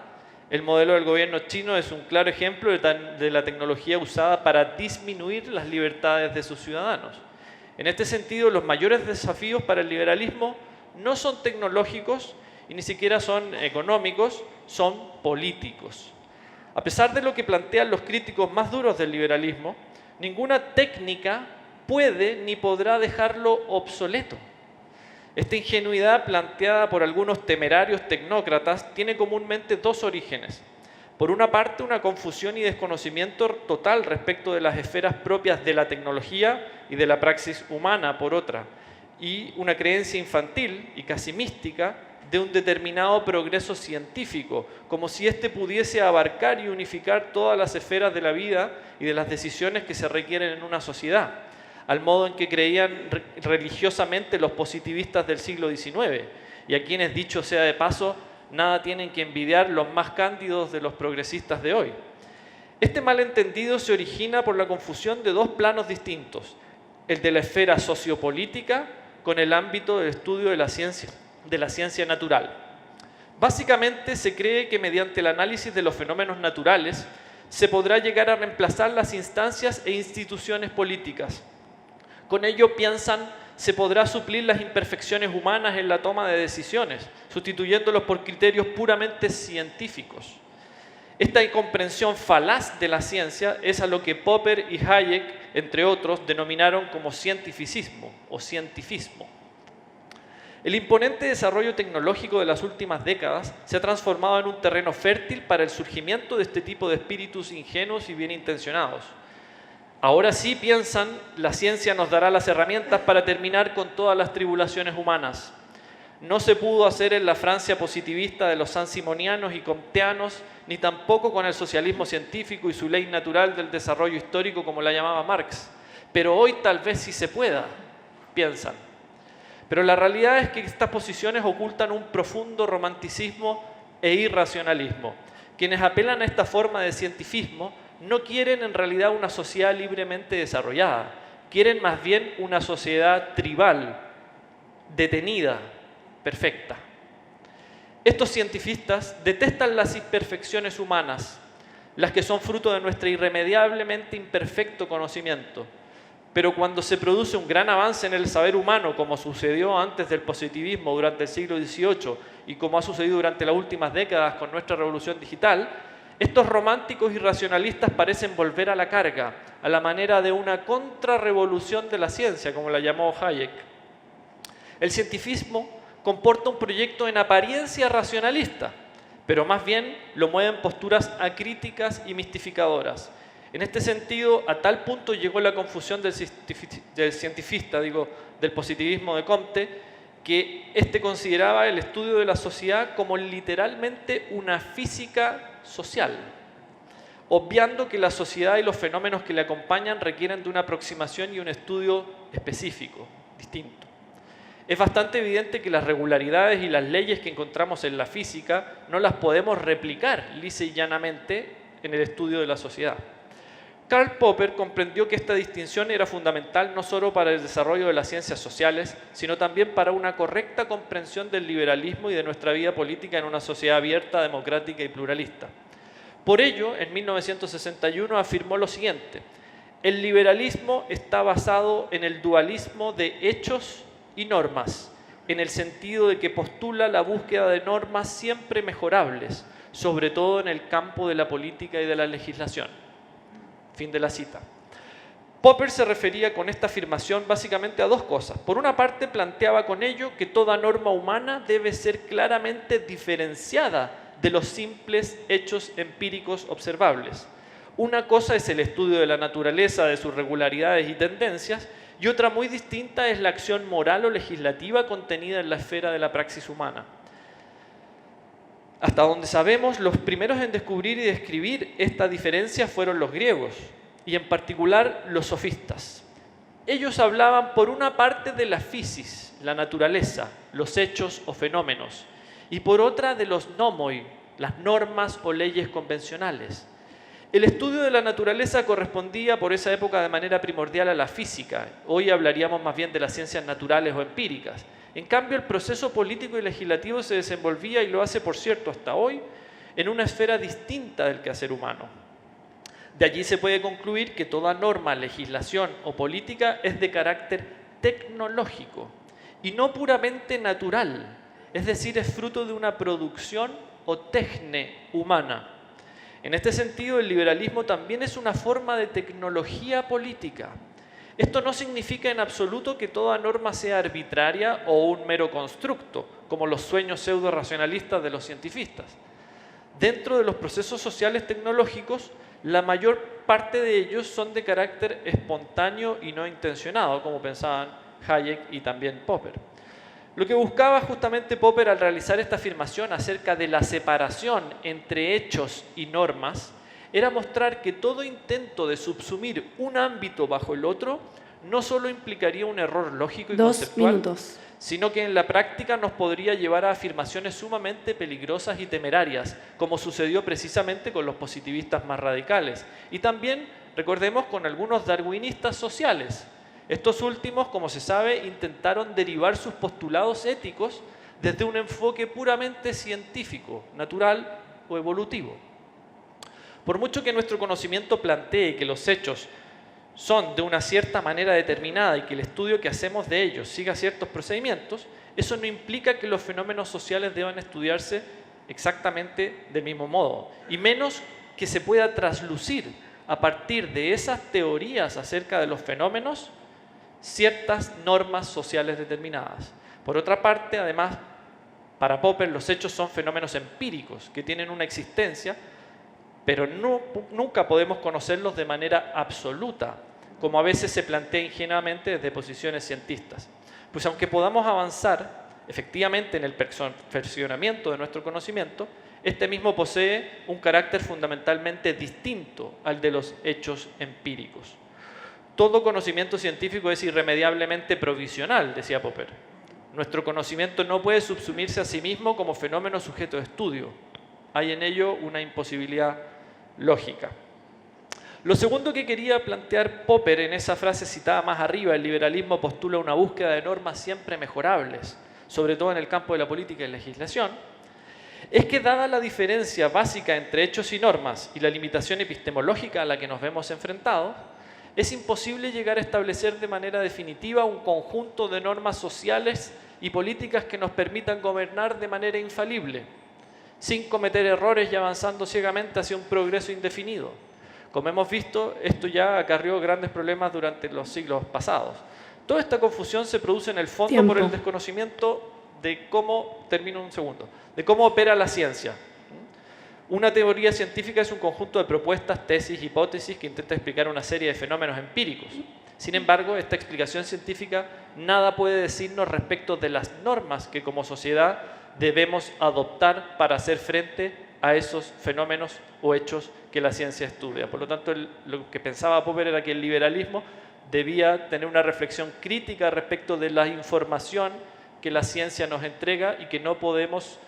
El modelo del gobierno chino es un claro ejemplo de la tecnología usada para disminuir las libertades de sus ciudadanos. En este sentido, los mayores desafíos para el liberalismo no son tecnológicos y ni siquiera son económicos, son políticos. A pesar de lo que plantean los críticos más duros del liberalismo, ninguna técnica puede ni podrá dejarlo obsoleto. Esta ingenuidad planteada por algunos temerarios tecnócratas tiene comúnmente dos orígenes. Por una parte, una confusión y desconocimiento total respecto de las esferas propias de la tecnología y de la praxis humana, por otra, y una creencia infantil y casi mística de un determinado progreso científico, como si éste pudiese abarcar y unificar todas las esferas de la vida y de las decisiones que se requieren en una sociedad, al modo en que creían religiosamente los positivistas del siglo XIX, y a quienes, dicho sea de paso, nada tienen que envidiar los más cándidos de los progresistas de hoy. Este malentendido se origina por la confusión de dos planos distintos, el de la esfera sociopolítica con el ámbito del estudio de la ciencia natural. Básicamente se cree que mediante el análisis de los fenómenos naturales se podrá llegar a reemplazar las instancias e instituciones políticas. Con ello, piensan, se podrá suplir las imperfecciones humanas en la toma de decisiones, sustituyéndolos por criterios puramente científicos. Esta incomprensión falaz de la ciencia es a lo que Popper y Hayek, entre otros, denominaron como cientificismo o cientifismo. El imponente desarrollo tecnológico de las últimas décadas se ha transformado en un terreno fértil para el surgimiento de este tipo de espíritus ingenuos y bien intencionados. Ahora sí, piensan, la ciencia nos dará las herramientas para terminar con todas las tribulaciones humanas. No se pudo hacer en la Francia positivista de los sansimonianos y comteanos, ni tampoco con el socialismo científico y su ley natural del desarrollo histórico, como la llamaba Marx. Pero hoy tal vez sí se pueda, piensan. Pero la realidad es que estas posiciones ocultan un profundo romanticismo e irracionalismo. Quienes apelan a esta forma de cientifismo no quieren en realidad una sociedad libremente desarrollada, quieren más bien una sociedad tribal, detenida, perfecta. Estos cientifistas detestan las imperfecciones humanas, las que son fruto de nuestro irremediablemente imperfecto conocimiento. Pero cuando se produce un gran avance en el saber humano, como sucedió antes del positivismo durante el siglo XVIII y como ha sucedido durante las últimas décadas con nuestra revolución digital, estos románticos y racionalistas parecen volver a la carga, a la manera de una contrarrevolución de la ciencia, como la llamó Hayek. El cientifismo comporta un proyecto en apariencia racionalista, pero más bien lo mueven posturas acríticas y mistificadoras. En este sentido, a tal punto llegó la confusión del cientifista, del positivismo de Comte, que éste consideraba el estudio de la sociedad como literalmente una física social, obviando que la sociedad y los fenómenos que le acompañan requieren de una aproximación y un estudio específico, distinto. Es bastante evidente que las regularidades y las leyes que encontramos en la física no las podemos replicar lisa y llanamente en el estudio de la sociedad. Karl Popper comprendió que esta distinción era fundamental no solo para el desarrollo de las ciencias sociales, sino también para una correcta comprensión del liberalismo y de nuestra vida política en una sociedad abierta, democrática y pluralista. Por ello, en 1961 afirmó lo siguiente: el liberalismo está basado en el dualismo de hechos y normas, en el sentido de que postula la búsqueda de normas siempre mejorables, sobre todo en el campo de la política y de la legislación. Fin de la cita. Popper se refería con esta afirmación básicamente a dos cosas. Por una parte, planteaba con ello que toda norma humana debe ser claramente diferenciada de los simples hechos empíricos observables. Una cosa es el estudio de la naturaleza, de sus regularidades y tendencias, y otra muy distinta es la acción moral o legislativa contenida en la esfera de la praxis humana. Hasta donde sabemos, los primeros en descubrir y describir esta diferencia fueron los griegos, y en particular los sofistas. Ellos hablaban por una parte de la physis, la naturaleza, los hechos o fenómenos, y por otra de los nomoi, las normas o leyes convencionales. El estudio de la naturaleza correspondía por esa época de manera primordial a la física. Hoy hablaríamos más bien de las ciencias naturales o empíricas. En cambio, el proceso político y legislativo se desenvolvía, y lo hace, por cierto, hasta hoy, en una esfera distinta del quehacer humano. De allí se puede concluir que toda norma, legislación o política es de carácter tecnológico y no puramente natural, es decir, es fruto de una producción o tecne humana. En este sentido, el liberalismo también es una forma de tecnología política. Esto no significa en absoluto que toda norma sea arbitraria o un mero constructo, como los sueños pseudo-racionalistas de los cientifistas. Dentro de los procesos sociales tecnológicos, la mayor parte de ellos son de carácter espontáneo y no intencionado, como pensaban Hayek y también Popper. Lo que buscaba justamente Popper al realizar esta afirmación acerca de la separación entre hechos y normas era mostrar que todo intento de subsumir un ámbito bajo el otro no solo implicaría un error lógico y conceptual, sino que en la práctica nos podría llevar a afirmaciones sumamente peligrosas y temerarias, como sucedió precisamente con los positivistas más radicales. Y también, recordemos, con algunos darwinistas sociales. Estos últimos, como se sabe, intentaron derivar sus postulados éticos desde un enfoque puramente científico, natural o evolutivo. Por mucho que nuestro conocimiento plantee que los hechos son de una cierta manera determinada y que el estudio que hacemos de ellos siga ciertos procedimientos, eso no implica que los fenómenos sociales deban estudiarse exactamente del mismo modo, y menos que se pueda traslucir a partir de esas teorías acerca de los fenómenos ciertas normas sociales determinadas. Por otra parte, además, para Popper los hechos son fenómenos empíricos que tienen una existencia, pero nunca podemos conocerlos de manera absoluta, como a veces se plantea ingenuamente desde posiciones cientistas. Pues aunque podamos avanzar efectivamente en el perfeccionamiento de nuestro conocimiento, este mismo posee un carácter fundamentalmente distinto al de los hechos empíricos. Todo conocimiento científico es irremediablemente provisional, decía Popper. Nuestro conocimiento no puede subsumirse a sí mismo como fenómeno sujeto de estudio. Hay en ello una imposibilidad lógica. Lo segundo que quería plantear Popper en esa frase citada más arriba, el liberalismo postula una búsqueda de normas siempre mejorables, sobre todo en el campo de la política y la legislación, es que dada la diferencia básica entre hechos y normas y la limitación epistemológica a la que nos vemos enfrentados, es imposible llegar a establecer de manera definitiva un conjunto de normas sociales y políticas que nos permitan gobernar de manera infalible, sin cometer errores y avanzando ciegamente hacia un progreso indefinido. Como hemos visto, esto ya acarreó grandes problemas durante los siglos pasados. Toda esta confusión se produce en el fondo por el desconocimiento de cómo, de cómo opera la ciencia. Una teoría científica es un conjunto de propuestas, tesis, hipótesis que intenta explicar una serie de fenómenos empíricos. Sin embargo, esta explicación científica nada puede decirnos respecto de las normas que como sociedad debemos adoptar para hacer frente a esos fenómenos o hechos que la ciencia estudia. Por lo tanto, lo que pensaba Popper era que el liberalismo debía tener una reflexión crítica respecto de la información que la ciencia nos entrega y que no podemos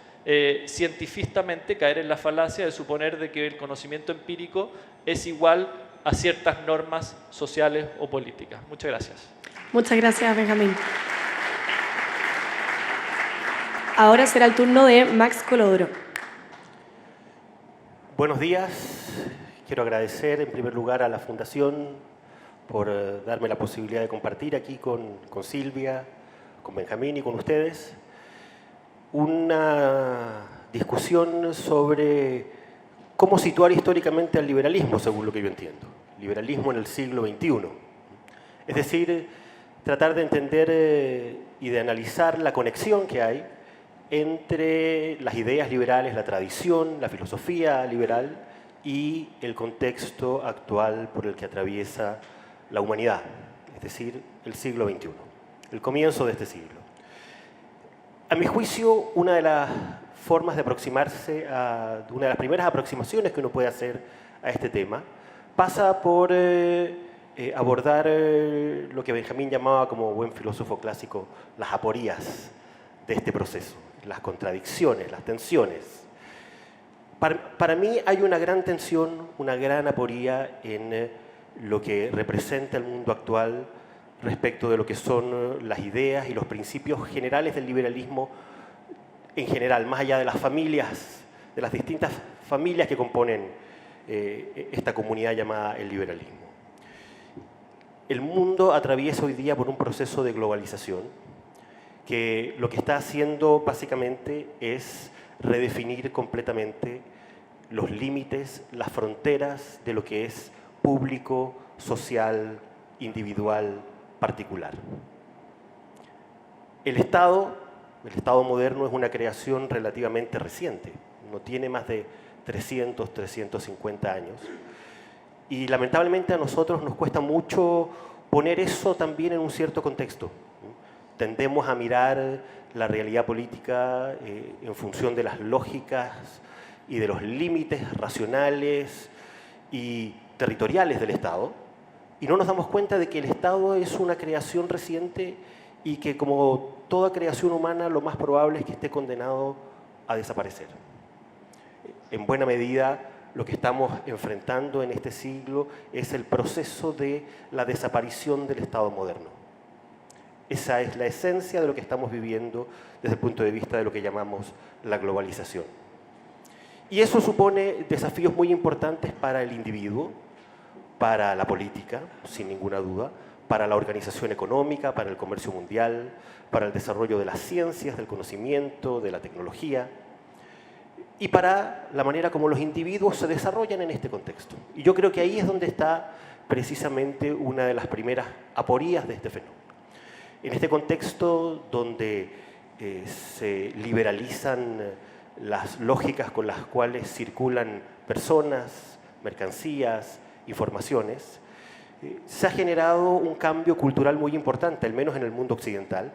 científicamente caer en la falacia de suponer de que el conocimiento empírico es igual a ciertas normas sociales o políticas. Muchas gracias. Muchas gracias, Benjamín. Ahora será el turno de Max Colodro. Buenos días. Quiero agradecer en primer lugar a la Fundación por darme la posibilidad de compartir aquí con Silvia, con Benjamín y con ustedes una discusión sobre cómo situar históricamente al liberalismo, según lo que yo entiendo. Liberalismo en el siglo XXI. Es decir, tratar de entender y de analizar la conexión que hay entre las ideas liberales, la tradición, la filosofía liberal y el contexto actual por el que atraviesa la humanidad, es decir, el siglo XXI, el comienzo de este siglo. A mi juicio, una de las formas de aproximarse una de las primeras aproximaciones que uno puede hacer a este tema pasa por abordar lo que Benjamín llamaba como buen filósofo clásico las aporías de este proceso, las contradicciones, las tensiones. Para mí hay una gran tensión, una gran aporía en lo que representa el mundo actual respecto de lo que son las ideas y los principios generales del liberalismo en general, más allá de las familias, de las distintas familias que componen esta comunidad llamada el liberalismo. El mundo atraviesa hoy día por un proceso de globalización que lo que está haciendo básicamente es redefinir completamente los límites, las fronteras de lo que es público, social, individual, particular. El Estado moderno es una creación relativamente reciente, no tiene más de 300, 350 años. Y lamentablemente a nosotros nos cuesta mucho poner eso también en un cierto contexto. Tendemos a mirar la realidad política en función de las lógicas y de los límites racionales y territoriales del Estado, y no nos damos cuenta de que el Estado es una creación reciente y que, como toda creación humana, lo más probable es que esté condenado a desaparecer. En buena medida, lo que estamos enfrentando en este siglo es el proceso de la desaparición del Estado moderno. Esa es la esencia de lo que estamos viviendo desde el punto de vista de lo que llamamos la globalización. Y eso supone desafíos muy importantes para el individuo, para la política, sin ninguna duda, para la organización económica, para el comercio mundial, para el desarrollo de las ciencias, del conocimiento, de la tecnología, y para la manera como los individuos se desarrollan en este contexto. Y yo creo que ahí es donde está precisamente una de las primeras aporías de este fenómeno. En este contexto donde se liberalizan las lógicas con las cuales circulan personas, mercancías, informaciones, se ha generado un cambio cultural muy importante, al menos en el mundo occidental.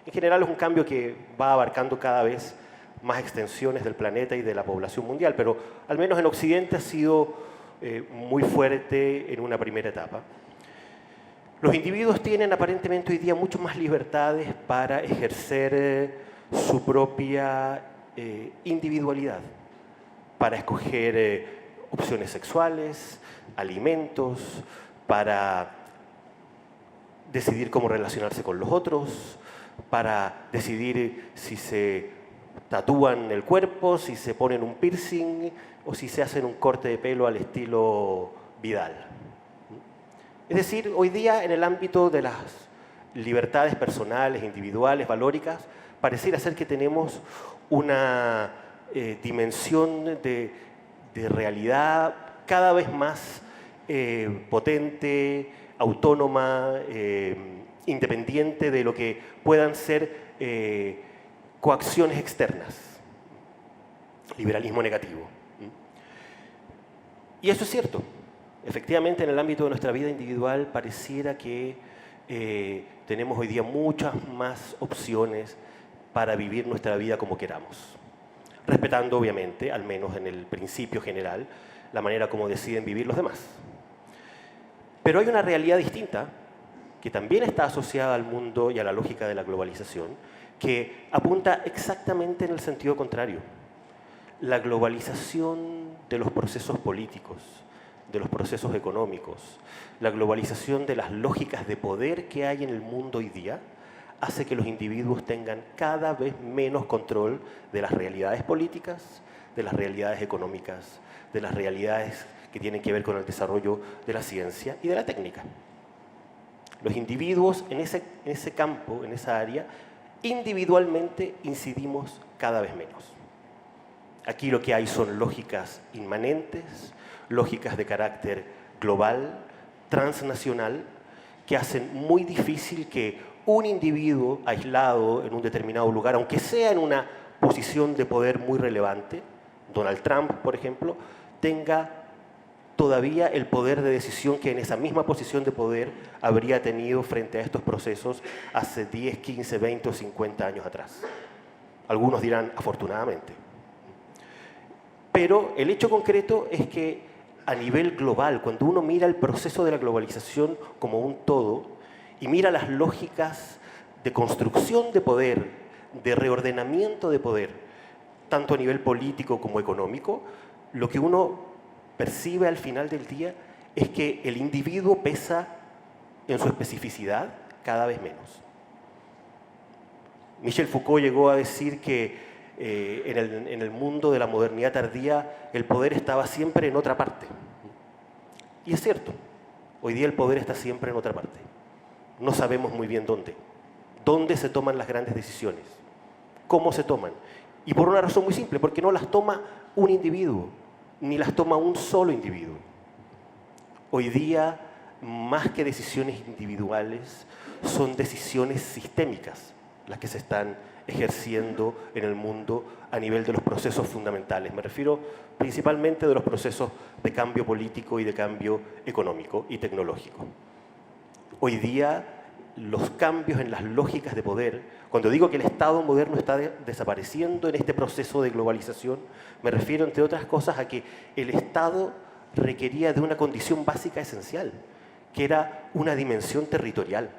En general es un cambio que va abarcando cada vez más extensiones del planeta y de la población mundial, pero al menos en Occidente ha sido muy fuerte en una primera etapa. Los individuos tienen aparentemente hoy día mucho más libertades para ejercer su propia individualidad, para escoger opciones sexuales, alimentos, para decidir cómo relacionarse con los otros, para decidir si se tatúan el cuerpo, si se ponen un piercing o si se hacen un corte de pelo al estilo Vidal. Es decir, hoy día en el ámbito de las libertades personales, individuales, valóricas, pareciera ser que tenemos una dimensión de realidad cada vez más potente, autónoma, independiente de lo que puedan ser coacciones externas. Liberalismo negativo. Y eso es cierto. Efectivamente, en el ámbito de nuestra vida individual pareciera que tenemos hoy día muchas más opciones para vivir nuestra vida como queramos, respetando obviamente, al menos en el principio general, la manera como deciden vivir los demás. Pero hay una realidad distinta que también está asociada al mundo y a la lógica de la globalización, que apunta exactamente en el sentido contrario. La globalización de los procesos políticos, de los procesos económicos, la globalización de las lógicas de poder que hay en el mundo hoy día, hace que los individuos tengan cada vez menos control de las realidades políticas, de las realidades económicas, de las realidades que tienen que ver con el desarrollo de la ciencia y de la técnica. Los individuos en ese campo, en esa área, individualmente incidimos cada vez menos. Aquí lo que hay son lógicas inmanentes, lógicas de carácter global, transnacional, que hacen muy difícil que un individuo aislado en un determinado lugar, aunque sea en una posición de poder muy relevante, Donald Trump, por ejemplo, tenga todavía el poder de decisión que en esa misma posición de poder habría tenido frente a estos procesos hace 10, 15, 20 o 50 años atrás. Algunos dirán afortunadamente. Pero el hecho concreto es que a nivel global, cuando uno mira el proceso de la globalización como un todo y mira las lógicas de construcción de poder, de reordenamiento de poder, tanto a nivel político como económico, lo que uno percibe al final del día es que el individuo pesa en su especificidad cada vez menos. Michel Foucault llegó a decir que en el mundo de la modernidad tardía el poder estaba siempre en otra parte. Y es cierto, hoy día el poder está siempre en otra parte. No sabemos muy bien dónde. ¿Dónde se toman las grandes decisiones? ¿Cómo se toman? Y por una razón muy simple, porque no las toma un individuo, ni las toma un solo individuo. Hoy día, más que decisiones individuales, son decisiones sistémicas las que se están ejerciendo en el mundo a nivel de los procesos fundamentales. Me refiero principalmente de los procesos de cambio político y de cambio económico y tecnológico. Hoy día, los cambios en las lógicas de poder, cuando digo que el Estado moderno está desapareciendo en este proceso de globalización, me refiero, entre otras cosas, a que el Estado requería de una condición básica esencial, que era una dimensión territorial.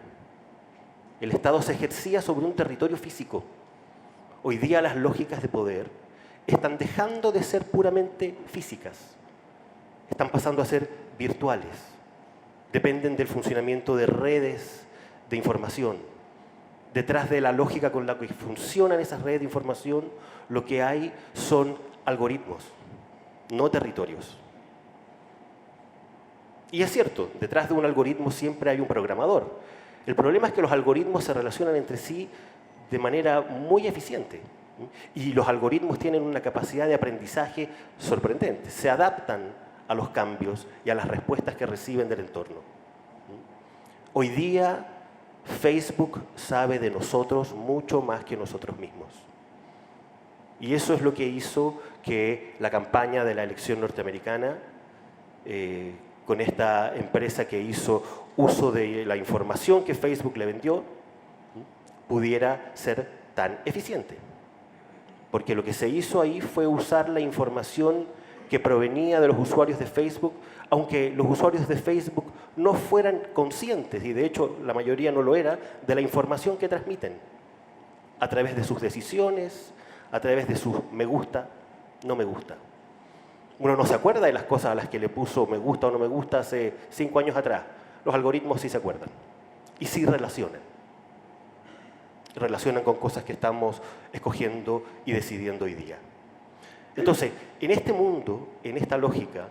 El Estado se ejercía sobre un territorio físico. Hoy día las lógicas de poder están dejando de ser puramente físicas, están pasando a ser virtuales, dependen del funcionamiento de redes de información. Detrás de la lógica con la que funcionan esas redes de información, lo que hay son algoritmos, no territorios. Y es cierto, detrás de un algoritmo siempre hay un programador. El problema es que los algoritmos se relacionan entre sí de manera muy eficiente. Y los algoritmos tienen una capacidad de aprendizaje sorprendente. Se adaptan a los cambios y a las respuestas que reciben del entorno. Hoy día, Facebook sabe de nosotros mucho más que nosotros mismos. Y eso es lo que hizo que la campaña de la elección norteamericana, con esta empresa que hizo uso de la información que Facebook le vendió, pudiera ser tan eficiente. Porque lo que se hizo ahí fue usar la información que provenía de los usuarios de Facebook, aunque los usuarios de Facebook no fueran conscientes, y de hecho la mayoría no lo era, de la información que transmiten, a través de sus decisiones, a través de sus me gusta, no me gusta. Uno no se acuerda de las cosas a las que le puso me gusta o no me gusta hace 5 años atrás. Los algoritmos sí se acuerdan y sí relacionan. Relacionan con cosas que estamos escogiendo y decidiendo hoy día. Entonces, en este mundo, en esta lógica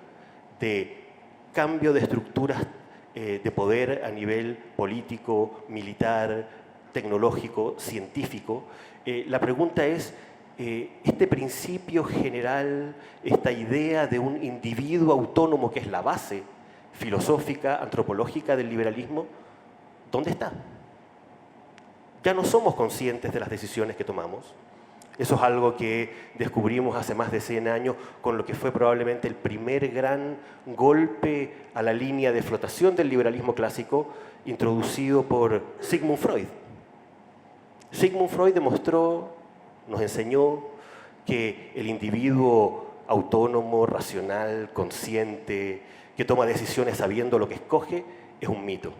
de cambio de estructuras de poder a nivel político, militar, tecnológico, científico, la pregunta es, este principio general, esta idea de un individuo autónomo que es la base filosófica, antropológica del liberalismo, ¿dónde está? Ya no somos conscientes de las decisiones que tomamos. Eso es algo que descubrimos hace más de 100 años con lo que fue probablemente el primer gran golpe a la línea de flotación del liberalismo clásico introducido por Sigmund Freud. Sigmund Freud demostró, nos enseñó que el individuo autónomo, racional, consciente, que toma decisiones sabiendo lo que escoge, es un mito.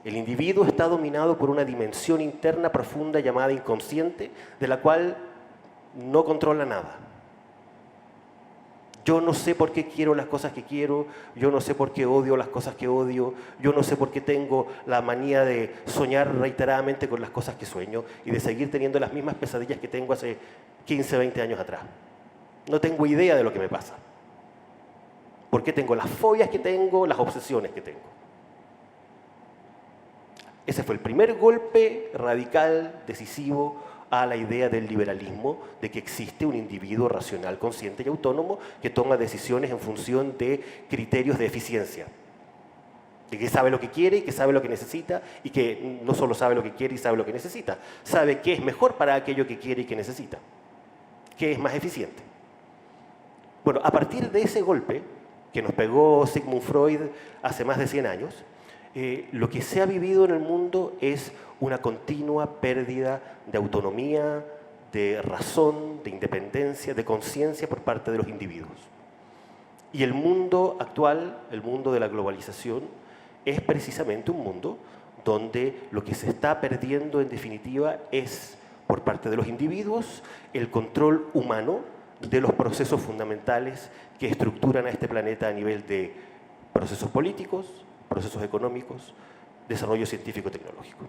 El individuo está dominado por una dimensión interna profunda llamada inconsciente, de la cual no controla nada. Yo no sé por qué quiero las cosas que quiero, yo no sé por qué odio las cosas que odio, yo no sé por qué tengo la manía de soñar reiteradamente con las cosas que sueño y de seguir teniendo las mismas pesadillas que tengo hace 15, 20 años atrás. No tengo idea de lo que me pasa. ¿Por qué tengo las fobias que tengo, las obsesiones que tengo? Ese fue el primer golpe radical, decisivo, a la idea del liberalismo, de que existe un individuo racional, consciente y autónomo que toma decisiones en función de criterios de eficiencia. De que sabe lo que quiere y que sabe lo que necesita, y que no solo sabe lo que quiere y sabe lo que necesita, sabe qué es mejor para aquello que quiere y que necesita, qué es más eficiente. Bueno, a partir de ese golpe que nos pegó Sigmund Freud hace más de 100 años, lo que se ha vivido en el mundo es una continua pérdida de autonomía, de razón, de independencia, de conciencia por parte de los individuos. Y el mundo actual, el mundo de la globalización, es precisamente un mundo donde lo que se está perdiendo en definitiva es, por parte de los individuos, el control humano de los procesos fundamentales que estructuran a este planeta a nivel de procesos políticos, procesos económicos, desarrollo científico-tecnológico.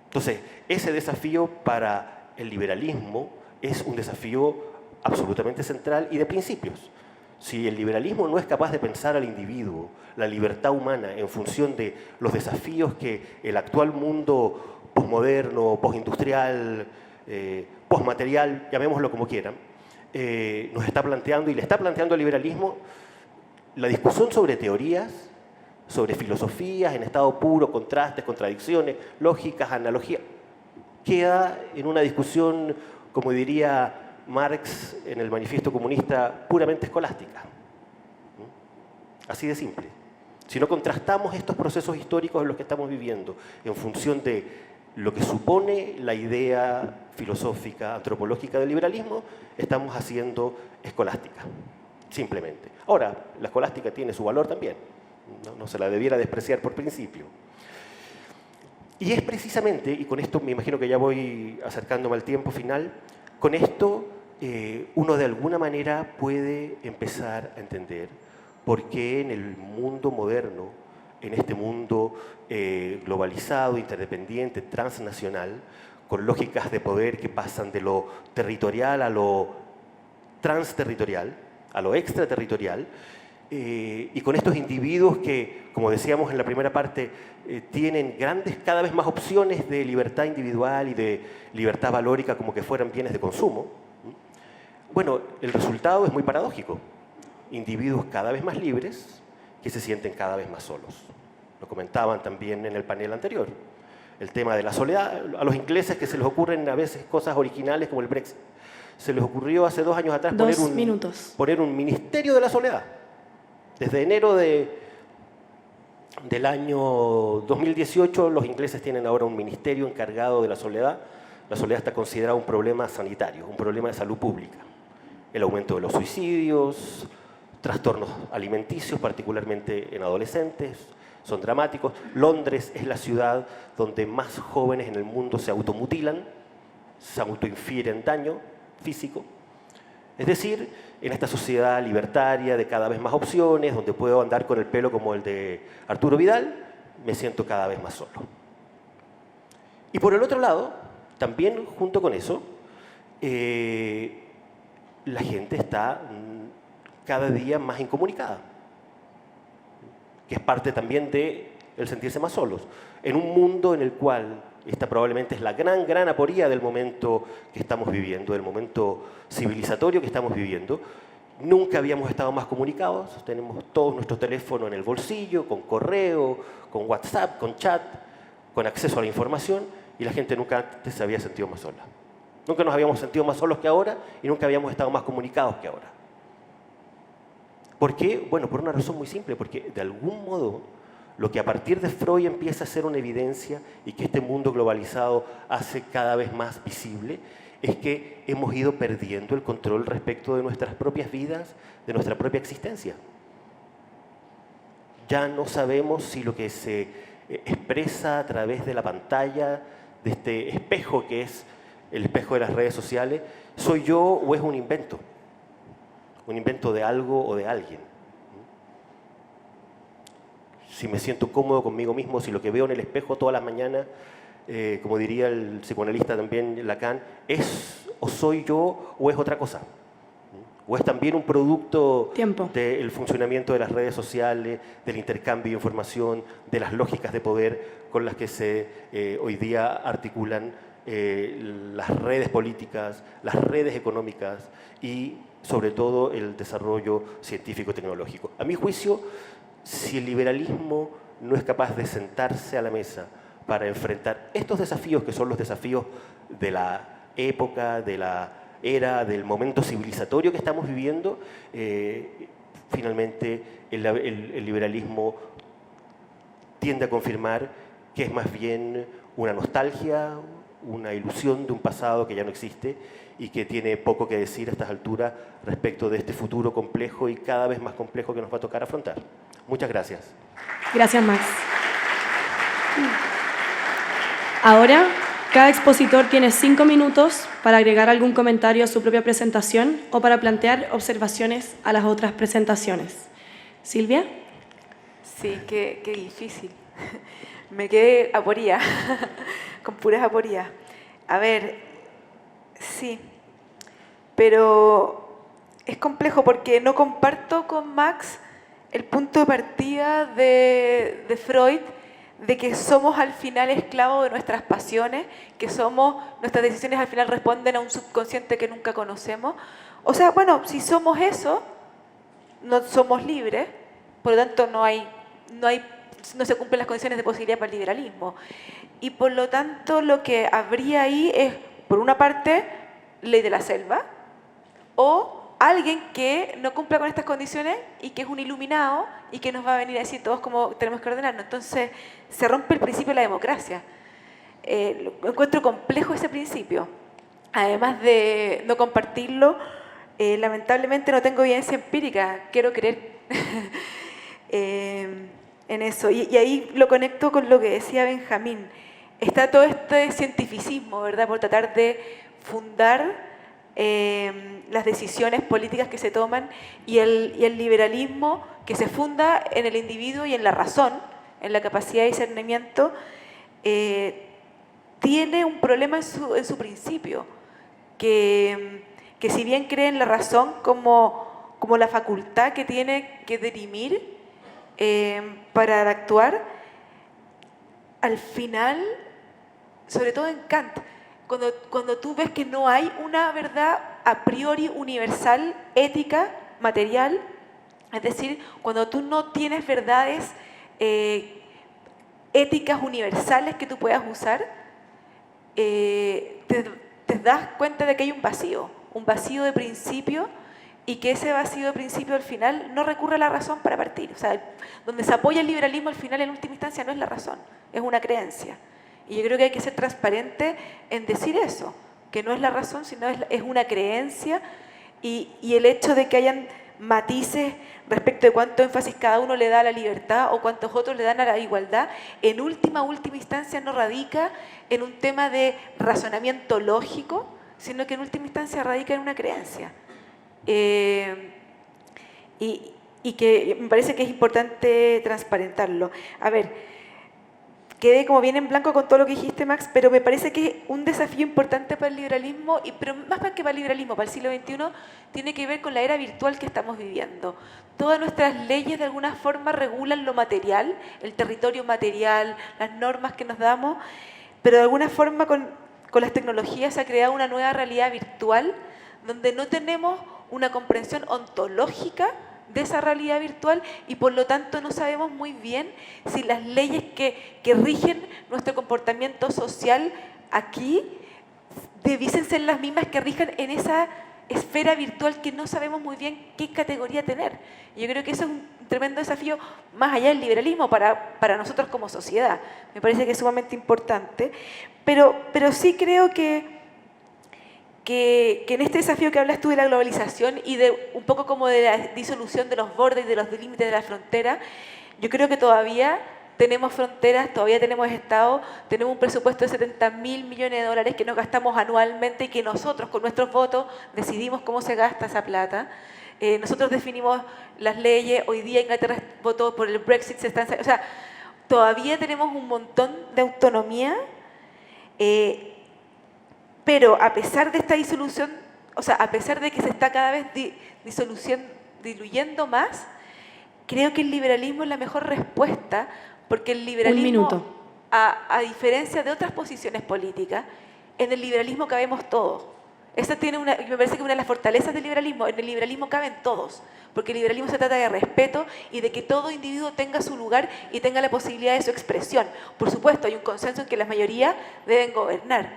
Entonces, ese desafío para el liberalismo es un desafío absolutamente central y de principios. Si el liberalismo no es capaz de pensar al individuo, la libertad humana, en función de los desafíos que el actual mundo posmoderno, postindustrial, posmaterial, llamémoslo como quieran, nos está planteando y le está planteando al liberalismo, la discusión sobre teorías, sobre filosofías en estado puro, contrastes, contradicciones, lógicas, analogías, queda en una discusión, como diría Marx en el Manifiesto Comunista, puramente escolástica. Así de simple. Si no contrastamos estos procesos históricos en los que estamos viviendo en función de lo que supone la idea filosófica, antropológica del liberalismo, estamos haciendo escolástica, simplemente. Ahora, la escolástica tiene su valor también. No se la debiera despreciar por principio. Y es precisamente, y con esto me imagino que ya voy acercándome al tiempo final, con esto uno de alguna manera puede empezar a entender por qué en el mundo moderno, en este mundo globalizado, interdependiente, transnacional, con lógicas de poder que pasan de lo territorial a lo transterritorial, a lo extraterritorial, y con estos individuos que, como decíamos en la primera parte, tienen cada vez más opciones de libertad individual y de libertad valórica como que fueran bienes de consumo. Bueno, el resultado es muy paradójico. Individuos cada vez más libres que se sienten cada vez más solos. Lo comentaban también en el panel anterior. El tema de la soledad. A los ingleses que se les ocurren a veces cosas originales como el Brexit. Se les ocurrió hace 2 años atrás poner un ministerio de la soledad. Desde enero del año 2018, los ingleses tienen ahora un ministerio encargado de la soledad. La soledad está considerada un problema sanitario, un problema de salud pública. El aumento de los suicidios, trastornos alimenticios, particularmente en adolescentes, son dramáticos. Londres es la ciudad donde más jóvenes en el mundo se automutilan, se autoinfieren daño físico. Es decir, en esta sociedad libertaria de cada vez más opciones, donde puedo andar con el pelo como el de Arturo Vidal, me siento cada vez más solo. Y por el otro lado, también junto con eso, la gente está cada día más incomunicada, que es parte también de el sentirse más solos. En un mundo en el cual esta probablemente es la gran aporía del momento que estamos viviendo, del momento civilizatorio que estamos viviendo. Nunca habíamos estado más comunicados, tenemos todos nuestros teléfonos en el bolsillo, con correo, con WhatsApp, con chat, con acceso a la información, y la gente nunca antes se había sentido más sola. Nunca nos habíamos sentido más solos que ahora y nunca habíamos estado más comunicados que ahora. ¿Por qué? Bueno, por una razón muy simple, porque de algún modo lo que a partir de Freud empieza a ser una evidencia y que este mundo globalizado hace cada vez más visible, es que hemos ido perdiendo el control respecto de nuestras propias vidas, de nuestra propia existencia. Ya no sabemos si lo que se expresa a través de la pantalla, de este espejo que es el espejo de las redes sociales, soy yo o es un invento. un invento de algo o de alguien. Si me siento cómodo conmigo mismo, si lo que veo en el espejo todas las mañanas, como diría el psicoanalista también Lacan, ¿es o soy yo o es otra cosa? ¿O es también un producto del funcionamiento de las redes sociales, del intercambio de información, de las lógicas de poder con las que se hoy día articulan las redes políticas, las redes económicas y sobre todo el desarrollo científico-tecnológico? A mi juicio, si el liberalismo no es capaz de sentarse a la mesa para enfrentar estos desafíos que son los desafíos de la época, de la era, del momento civilizatorio que estamos viviendo, finalmente el liberalismo tiende a confirmar que es más bien una nostalgia, una ilusión de un pasado que ya no existe y que tiene poco que decir a estas alturas respecto de este futuro complejo y cada vez más complejo que nos va a tocar afrontar. Muchas gracias. Gracias, Max. Ahora, cada expositor tiene 5 minutos para agregar algún comentario a su propia presentación o para plantear observaciones a las otras presentaciones. Silvia. Sí, qué difícil. Me quedé aporía, con puras aporías. A ver, sí, pero es complejo porque no comparto con Max el punto de partida de Freud, de que somos al final esclavos de nuestras pasiones, que nuestras decisiones al final responden a un subconsciente que nunca conocemos. O sea, bueno, si somos eso, no somos libres, por lo tanto no se cumplen las condiciones de posibilidad para el liberalismo. Y por lo tanto lo que habría ahí es, por una parte, ley de la selva, o alguien que no cumpla con estas condiciones y que es un iluminado y que nos va a venir a decir todos cómo tenemos que ordenarnos. Entonces se rompe el principio de la democracia. Encuentro complejo ese principio. Además de no compartirlo, lamentablemente no tengo evidencia empírica, quiero creer en eso. Y ahí lo conecto con lo que decía Benjamín. Está todo este cientificismo, ¿verdad?, por tratar de fundar las decisiones políticas que se toman y el liberalismo que se funda en el individuo y en la razón, en la capacidad de discernimiento, tiene un problema en su principio, que si bien cree en la razón como la facultad que tiene que dirimir para actuar, al final, sobre todo en Kant, cuando tú ves que no hay una verdad a priori universal, ética, material, es decir, cuando tú no tienes verdades éticas universales que tú puedas usar, te das cuenta de que hay un vacío de principio, y que ese vacío de principio al final no recurre a la razón para partir. O sea, donde se apoya el liberalismo al final en última instancia no es la razón, es una creencia. Y yo creo que hay que ser transparente en decir eso, que no es la razón, sino es una creencia, y el hecho de que hayan matices respecto de cuánto énfasis cada uno le da a la libertad o cuántos otros le dan a la igualdad, en última instancia no radica en un tema de razonamiento lógico, sino que en última instancia radica en una creencia. Y que me parece que es importante transparentarlo. A ver, quedé como bien en blanco con todo lo que dijiste, Max, pero me parece que un desafío importante para el liberalismo, pero más que para el liberalismo, para el siglo XXI, tiene que ver con la era virtual que estamos viviendo. Todas nuestras leyes de alguna forma regulan lo material, el territorio material, las normas que nos damos, pero de alguna forma con las tecnologías se ha creado una nueva realidad virtual donde no tenemos una comprensión ontológica de esa realidad virtual y por lo tanto no sabemos muy bien si las leyes que rigen nuestro comportamiento social aquí debiesen ser las mismas que rijan en esa esfera virtual que no sabemos muy bien qué categoría tener. Y yo creo que eso es un tremendo desafío más allá del liberalismo para nosotros como sociedad. Me parece que es sumamente importante, pero sí creo que en este desafío que hablas tú de la globalización y de un poco como de la disolución de los bordes y de los límites de la frontera, yo creo que todavía tenemos fronteras, todavía tenemos Estado, tenemos un presupuesto de 70.000 millones de dólares que nos gastamos anualmente y que nosotros con nuestros votos decidimos cómo se gasta esa plata. Nosotros definimos las leyes, hoy día Inglaterra votó por el Brexit, o sea, todavía tenemos un montón de autonomía, pero a pesar de esta disolución, o sea, a pesar de que se está cada vez diluyendo más, creo que el liberalismo es la mejor respuesta, porque el liberalismo, Un minuto. a diferencia de otras posiciones políticas, en el liberalismo cabemos todos. Esa me parece que una de las fortalezas del liberalismo, en el liberalismo caben todos, porque el liberalismo se trata de respeto y de que todo individuo tenga su lugar y tenga la posibilidad de su expresión. Por supuesto, hay un consenso en que las mayorías deben gobernar,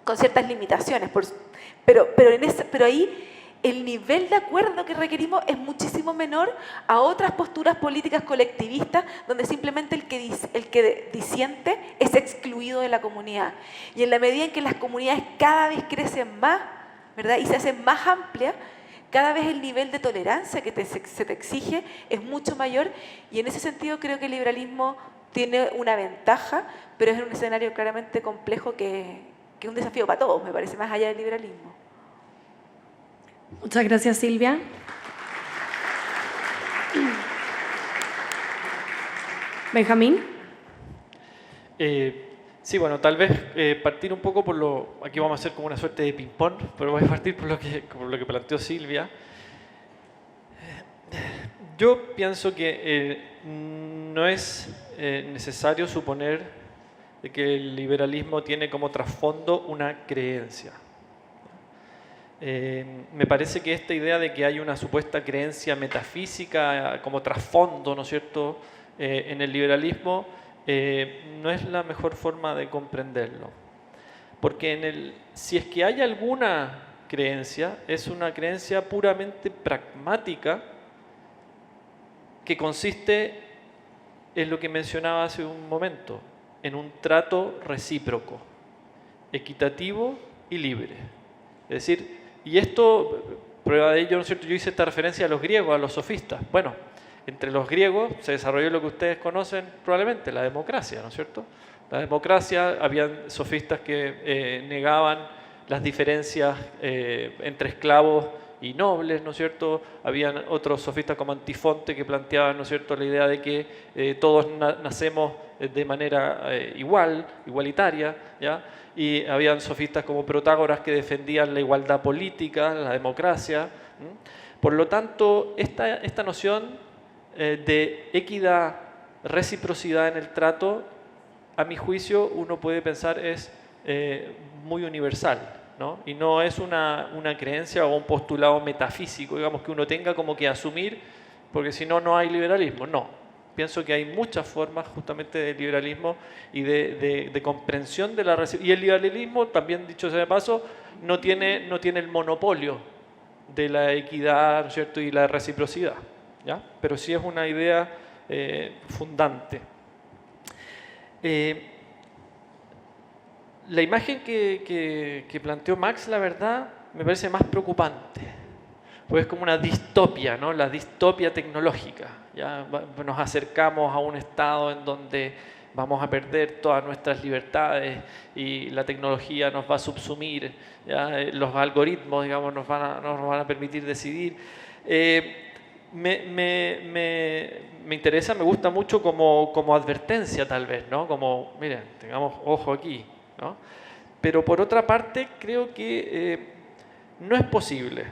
con ciertas limitaciones, pero ahí el nivel de acuerdo que requerimos es muchísimo menor a otras posturas políticas colectivistas donde simplemente el que disiente es excluido de la comunidad. Y en la medida en que las comunidades cada vez crecen más, ¿verdad? Y se hacen más amplias, cada vez el nivel de tolerancia que se te exige es mucho mayor, y en ese sentido creo que el liberalismo tiene una ventaja, pero es un escenario claramente complejo que es un desafío para todos, me parece, más allá del liberalismo. Muchas gracias, Silvia. Benjamín. Sí, bueno, tal vez partir un poco aquí vamos a hacer como una suerte de ping-pong, pero voy a partir por lo que planteó Silvia. Yo pienso que no es necesario suponer de que el liberalismo tiene como trasfondo una creencia. Me parece que esta idea de que hay una supuesta creencia metafísica como trasfondo, ¿no es cierto?, en el liberalismo, no es la mejor forma de comprenderlo. Porque si es que hay alguna creencia, es una creencia puramente pragmática que consiste en lo que mencionaba hace un momento, en un trato recíproco, equitativo y libre. Es decir, y esto, prueba de ello, ¿no es cierto? Yo hice esta referencia a los griegos, a los sofistas. Bueno, entre los griegos se desarrolló lo que ustedes conocen probablemente, la democracia, ¿no es cierto? La democracia, habían sofistas que negaban las diferencias entre esclavos y nobles, ¿no es cierto? Habían otros sofistas como Antifonte que planteaban, ¿no es cierto?, la idea de que todos nacemos de manera igualitaria, ¿ya? Y habían sofistas como Protágoras que defendían la igualdad política, la democracia. Por lo tanto, esta noción de equidad, reciprocidad en el trato, a mi juicio, uno puede pensar es muy universal, ¿no? Y no es una creencia o un postulado metafísico, digamos, que uno tenga como que asumir, porque si no, no hay liberalismo. No. Pienso que hay muchas formas justamente de liberalismo y de comprensión de la reciprocidad. Y el liberalismo, también dicho sea de paso, no tiene el monopolio de la equidad, ¿no es cierto?, y la reciprocidad, ¿ya? Pero sí es una idea fundante. La imagen que planteó Max, la verdad, me parece más preocupante, pues es como una distopia, ¿no? La distopia tecnológica. ¿Ya? Nos acercamos a un estado en donde vamos a perder todas nuestras libertades y la tecnología nos va a subsumir, ¿ya? Los algoritmos, digamos, nos van a permitir decidir. Me interesa, me gusta mucho como advertencia tal vez, ¿no? Como, miren, tengamos ojo aquí, ¿no? Pero por otra parte creo que no es posible,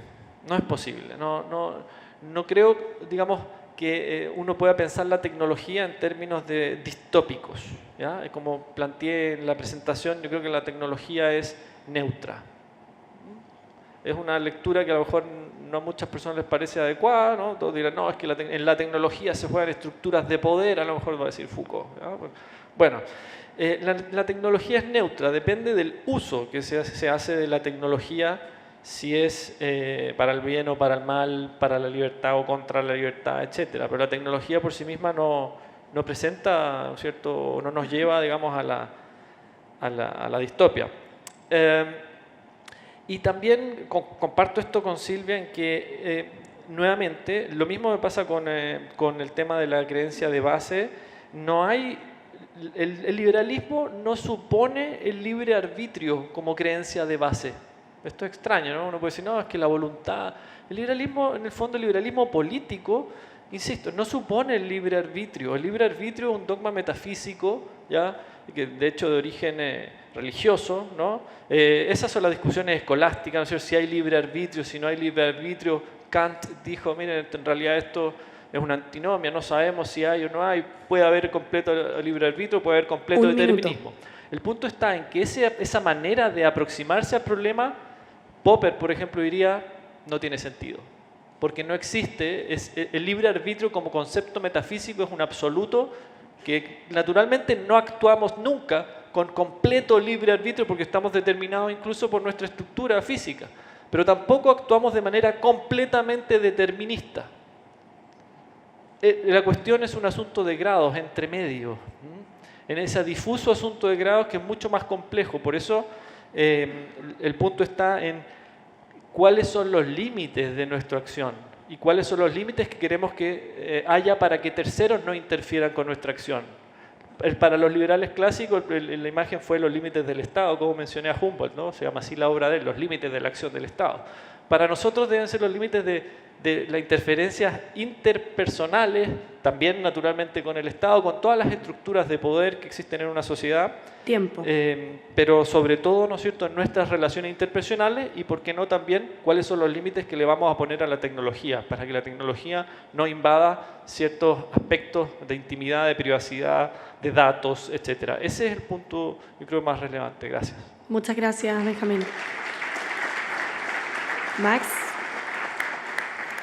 no creo, digamos, que uno pueda pensar la tecnología en términos de distópicos, ¿ya? Como planteé en la presentación, yo creo que la tecnología es neutra. Es una lectura que a lo mejor no a muchas personas les parece adecuada, ¿no? Todos dirán, no, es que en la tecnología se juegan estructuras de poder, a lo mejor va a decir Foucault, ¿ya? Bueno, la tecnología es neutra, depende del uso que se hace de la tecnología, si es para el bien o para el mal, para la libertad o contra la libertad, etc. Pero la tecnología por sí misma no presenta, ¿no es cierto?, no nos lleva, digamos, a la distopia. Y también comparto esto con Silvia en que, nuevamente, lo mismo me pasa con el tema de la creencia de base. No hay, el liberalismo no supone el libre arbitrio como creencia de base. Esto es extraño, ¿no? Uno puede decir, no, es que la voluntad... El liberalismo, en el fondo, el liberalismo político, insisto, no supone el libre arbitrio. El libre arbitrio es un dogma metafísico, ¿ya? Que de hecho de origen religioso, ¿no? Esas son las discusiones escolásticas, ¿no es cierto? Si hay libre arbitrio, si no hay libre arbitrio. Kant dijo, miren, en realidad esto es una antinomia, no sabemos si hay o no hay, puede haber completo libre arbitrio, puede haber completo determinismo. El punto está en que esa manera de aproximarse al problema, Popper, por ejemplo, diría, no tiene sentido. Porque no existe, el libre arbitrio como concepto metafísico es un absoluto que naturalmente no actuamos nunca con completo libre arbitrio porque estamos determinados incluso por nuestra estructura física. Pero tampoco actuamos de manera completamente determinista. La cuestión es un asunto de grados, entre medio. En ese difuso asunto de grados que es mucho más complejo. Por eso el punto está en cuáles son los límites de nuestra acción y cuáles son los límites que queremos que haya para que terceros no interfieran con nuestra acción. Para los liberales clásicos, la imagen fue los límites del Estado, como mencioné a Humboldt, ¿no? Se llama así la obra de él, los límites de la acción del Estado. Para nosotros deben ser los límites de las interferencias interpersonales, también naturalmente con el Estado, con todas las estructuras de poder que existen en una sociedad. Tiempo. Pero sobre todo, ¿no es cierto?, en nuestras relaciones interpersonales y, por qué no, también cuáles son los límites que le vamos a poner a la tecnología, para que la tecnología no invada ciertos aspectos de intimidad, de privacidad, de datos, etc. Ese es el punto, yo creo, más relevante. Gracias. Muchas gracias, Benjamín. Max.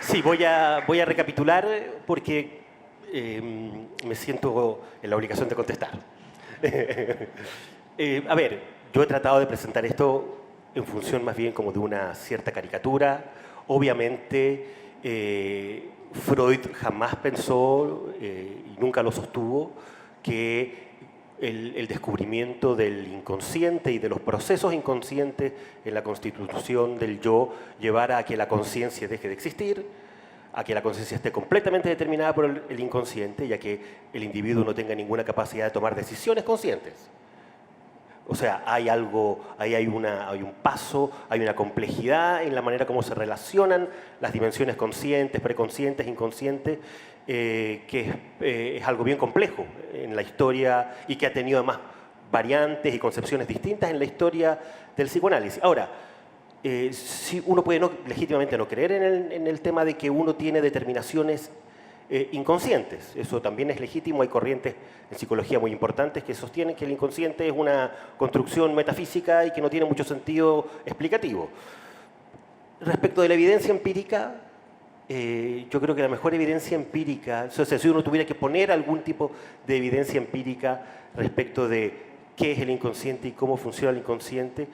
Sí, voy a recapitular porque me siento en la obligación de contestar. A ver, yo he tratado de presentar esto en función más bien como de una cierta caricatura. Obviamente, Freud jamás pensó y nunca lo sostuvo que el descubrimiento del inconsciente y de los procesos inconscientes en la constitución del yo llevara a que la conciencia deje de existir, a que la conciencia esté completamente determinada por el inconsciente y a que el individuo no tenga ninguna capacidad de tomar decisiones conscientes. O sea, hay algo, ahí hay un paso, hay una complejidad en la manera como se relacionan las dimensiones conscientes, preconscientes, inconscientes, que es algo bien complejo en la historia y que ha tenido además variantes y concepciones distintas en la historia del psicoanálisis. Ahora, si uno puede legítimamente no creer en el tema de que uno tiene determinaciones inconscientes. Eso también es legítimo. Hay corrientes en psicología muy importantes que sostienen que el inconsciente es una construcción metafísica y que no tiene mucho sentido explicativo. Respecto de la evidencia empírica, yo creo que la mejor evidencia empírica, o sea, si uno tuviera que poner algún tipo de evidencia empírica respecto de qué es el inconsciente y cómo funciona el inconsciente,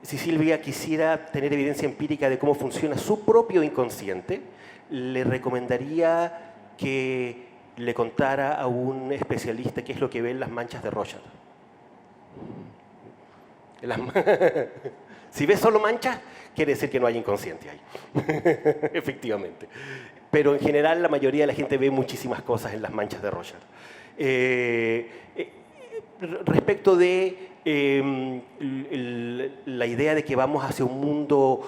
si Silvia quisiera tener evidencia empírica de cómo funciona su propio inconsciente, le recomendaría que le contara a un especialista qué es lo que ve en las manchas de Rorschach. Si ves solo manchas, quiere decir que no hay inconsciente ahí. Efectivamente. Pero en general la mayoría de la gente ve muchísimas cosas en las manchas de Rorschach. Respecto de la idea de que vamos hacia un mundo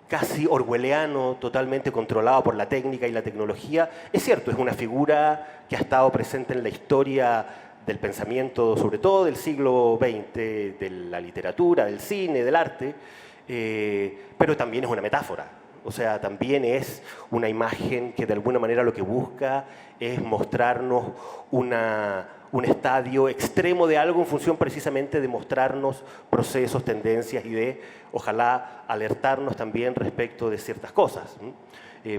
casi orwelliano, totalmente controlado por la técnica y la tecnología, es cierto, es una figura que ha estado presente en la historia del pensamiento, sobre todo del siglo XX, de la literatura, del cine, del arte, pero también es una metáfora. O sea, también es una imagen que de alguna manera lo que busca es mostrarnos un estadio extremo de algo en función precisamente de mostrarnos procesos, tendencias y de, ojalá, alertarnos también respecto de ciertas cosas.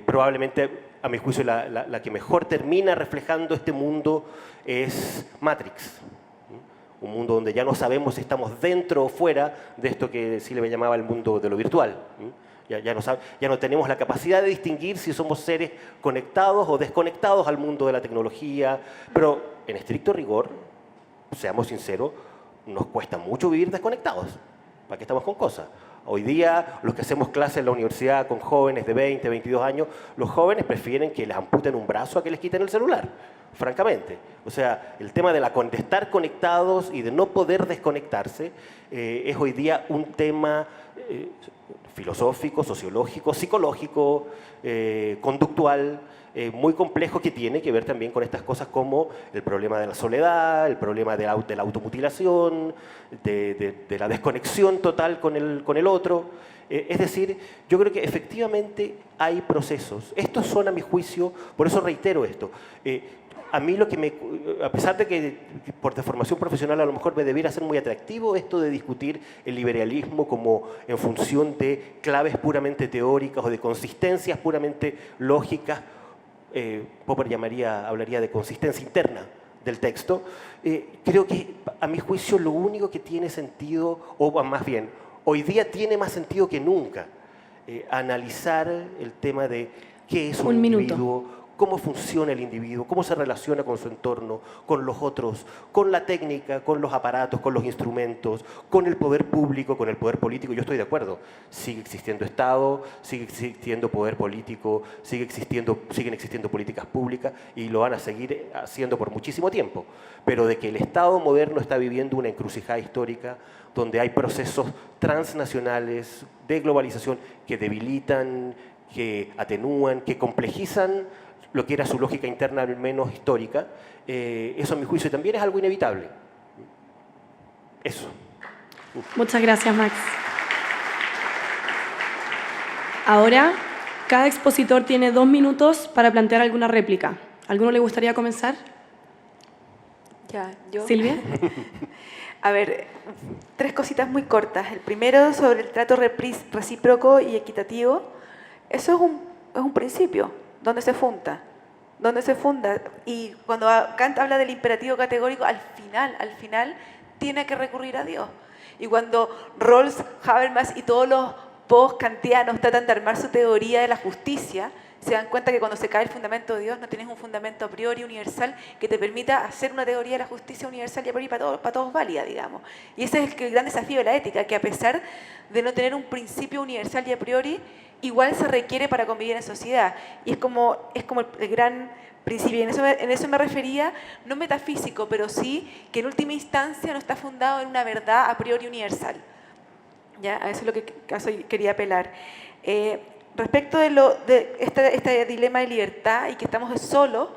Probablemente, a mi juicio, la que mejor termina reflejando este mundo es Matrix. Un mundo donde ya no sabemos si estamos dentro o fuera de esto que Silvia llamaba el mundo de lo virtual. Ya no tenemos la capacidad de distinguir si somos seres conectados o desconectados al mundo de la tecnología, pero en estricto rigor, seamos sinceros, nos cuesta mucho vivir desconectados. ¿Para qué estamos con cosas? Hoy día, los que hacemos clases en la universidad con jóvenes de 20, 22 años, los jóvenes prefieren que les amputen un brazo a que les quiten el celular, francamente. O sea, el tema de estar conectados y de no poder desconectarse es hoy día un tema filosófico, sociológico, psicológico, conductual, muy complejo, que tiene que ver también con estas cosas como el problema de la soledad, el problema de la automutilación, de la desconexión total con el otro. Es decir, yo creo que efectivamente hay procesos. Estos son, a mi juicio, por eso reitero esto, a mí a pesar de que por deformación profesional a lo mejor me debiera ser muy atractivo esto de discutir el liberalismo como en función de claves puramente teóricas o de consistencias puramente lógicas, Popper hablaría de consistencia interna del texto, creo que a mi juicio lo único que tiene sentido, o más bien, hoy día tiene más sentido que nunca, analizar el tema de qué es un individuo, cómo funciona el individuo, cómo se relaciona con su entorno, con los otros, con la técnica, con los aparatos, con los instrumentos, con el poder público, con el poder político. Yo estoy de acuerdo, sigue existiendo Estado, sigue existiendo poder político, siguen existiendo políticas públicas y lo van a seguir haciendo por muchísimo tiempo. Pero de que el Estado moderno está viviendo una encrucijada histórica donde hay procesos transnacionales de globalización que debilitan, que atenúan, que complejizan lo que era su lógica interna al menos histórica, eso a mi juicio también es algo inevitable. Eso. Muchas gracias, Max. Ahora, cada expositor tiene 2 minutos para plantear alguna réplica. ¿Alguno le gustaría comenzar? Ya, yo. Silvia. A ver, 3 cositas muy cortas. El primero sobre el trato recíproco y equitativo. Eso es un principio. ¿Dónde se funda? ¿Dónde se funda? Y cuando Kant habla del imperativo categórico, al final, tiene que recurrir a Dios. Y cuando Rawls, Habermas y todos los post-kantianos tratan de armar su teoría de la justicia, se dan cuenta que cuando se cae el fundamento de Dios no tienes un fundamento a priori universal que te permita hacer una teoría de la justicia universal y a priori para todos válida, digamos. Y ese es el gran desafío de la ética, que a pesar de no tener un principio universal y a priori, igual se requiere para convivir en sociedad. Y es como el gran principio. Y en eso me refería, no metafísico, pero sí que en última instancia no está fundado en una verdad a priori universal. ¿Ya? A eso es lo que quería apelar. Respecto de este dilema de libertad y que estamos solos,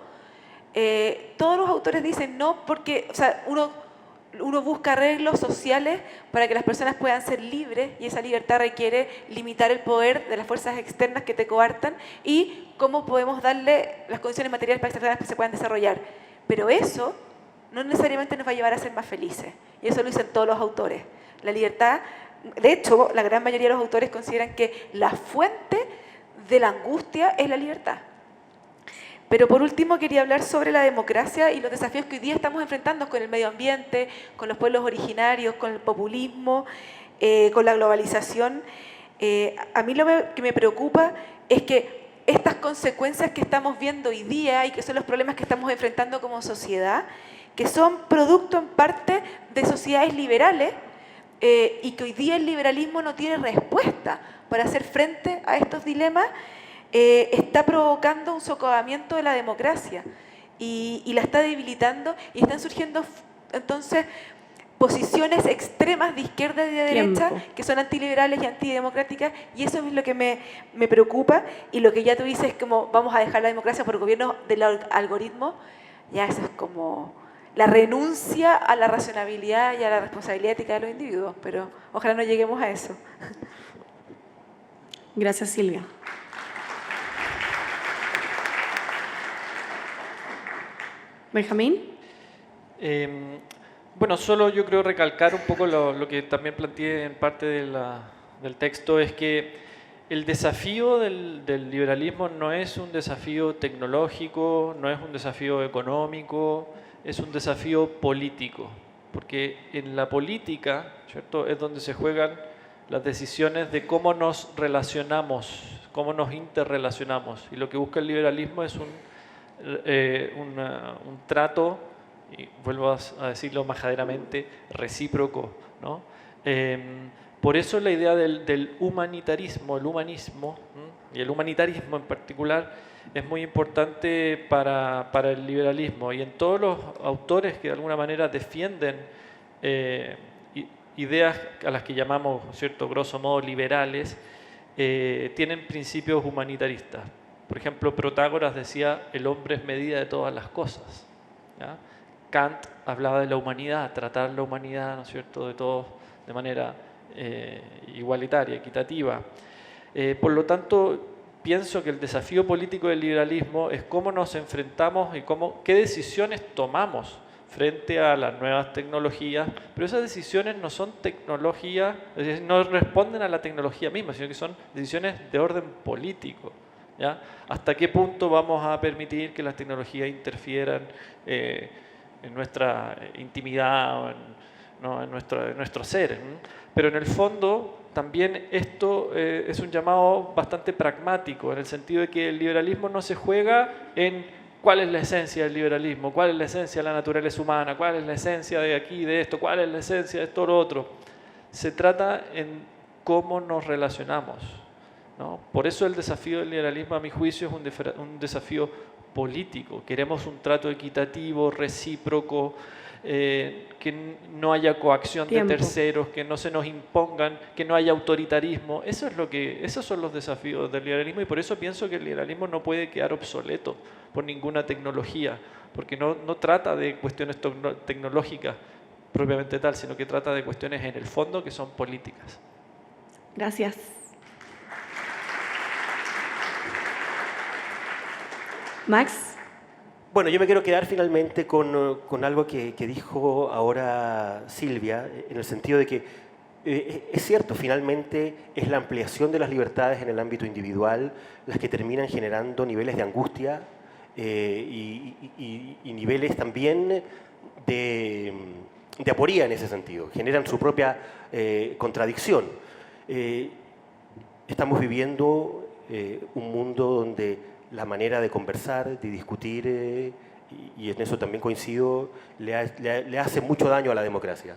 todos los autores dicen no porque, o sea, uno busca arreglos sociales para que las personas puedan ser libres y esa libertad requiere limitar el poder de las fuerzas externas que te coartan y cómo podemos darle las condiciones materiales para que estas personas se puedan desarrollar. Pero eso no necesariamente nos va a llevar a ser más felices y eso lo dicen todos los autores. La libertad, de hecho, la gran mayoría de los autores consideran que la fuente de la angustia es la libertad. Pero por último quería hablar sobre la democracia y los desafíos que hoy día estamos enfrentando con el medio ambiente, con los pueblos originarios, con el populismo, con la globalización. A mí lo que me preocupa es que estas consecuencias que estamos viendo hoy día y que son los problemas que estamos enfrentando como sociedad, que son producto en parte de sociedades liberales, y que hoy día el liberalismo no tiene respuesta para hacer frente a estos dilemas, está provocando un socavamiento de la democracia y la está debilitando y están surgiendo entonces posiciones extremas de izquierda y de derecha que son antiliberales y antidemocráticas y eso es lo que me preocupa y lo que ya tú dices es como vamos a dejar la democracia por el gobierno del algoritmo, ya eso es como la renuncia a la racionalidad y a la responsabilidad ética de los individuos, pero ojalá no lleguemos a eso. Gracias, Silvia. Benjamín. Bueno, solo yo creo recalcar un poco lo que también planteé en parte del texto, es que el desafío del liberalismo no es un desafío tecnológico, no es un desafío económico, es un desafío político, porque en la política, ¿cierto?, es donde se juegan las decisiones de cómo nos relacionamos, cómo nos interrelacionamos, y lo que busca el liberalismo es un trato, y vuelvo a decirlo majaderamente, recíproco, ¿no? Por eso la idea del humanitarismo, el humanismo, y el humanitarismo en particular, es muy importante para el liberalismo. Y en todos los autores que de alguna manera defienden ideas a las que llamamos, ¿cierto?, grosso modo liberales, tienen principios humanitaristas. Por ejemplo, Protágoras decía, el hombre es medida de todas las cosas, ¿ya? Kant hablaba de la humanidad, tratar la humanidad, ¿no es cierto?, de todos de manera igualitaria, equitativa. Por lo tanto, pienso que el desafío político del liberalismo es cómo nos enfrentamos y qué decisiones tomamos frente a las nuevas tecnologías, pero esas decisiones no son tecnología, es decir, no responden a la tecnología misma, sino que son decisiones de orden político, ¿ya? ¿Hasta qué punto vamos a permitir que las tecnologías interfieran en nuestra intimidad o en nuestro ser? Pero en el fondo también esto es un llamado bastante pragmático, en el sentido de que el liberalismo no se juega en cuál es la esencia del liberalismo, cuál es la esencia de la naturaleza humana, cuál es la esencia de aquí, de esto, cuál es la esencia de esto o lo otro. Se trata en cómo nos relacionamos, ¿no? Por eso el desafío del liberalismo, a mi juicio, es un desafío político. Queremos un trato equitativo, recíproco, que no haya coacción de terceros, que no se nos impongan, que no haya autoritarismo. Esos son los desafíos del liberalismo, y por eso pienso que el liberalismo no puede quedar obsoleto por ninguna tecnología, porque no trata de cuestiones tecnológicas propiamente tal, sino que trata de cuestiones en el fondo que son políticas. Gracias. Max. Bueno, yo me quiero quedar finalmente con algo que dijo ahora Silvia, en el sentido de que es cierto, finalmente es la ampliación de las libertades en el ámbito individual las que terminan generando niveles de angustia y niveles también de aporía en ese sentido, generan su propia contradicción. Estamos viviendo un mundo donde la manera de conversar, de discutir, y en eso también coincido, le hace mucho daño a la democracia.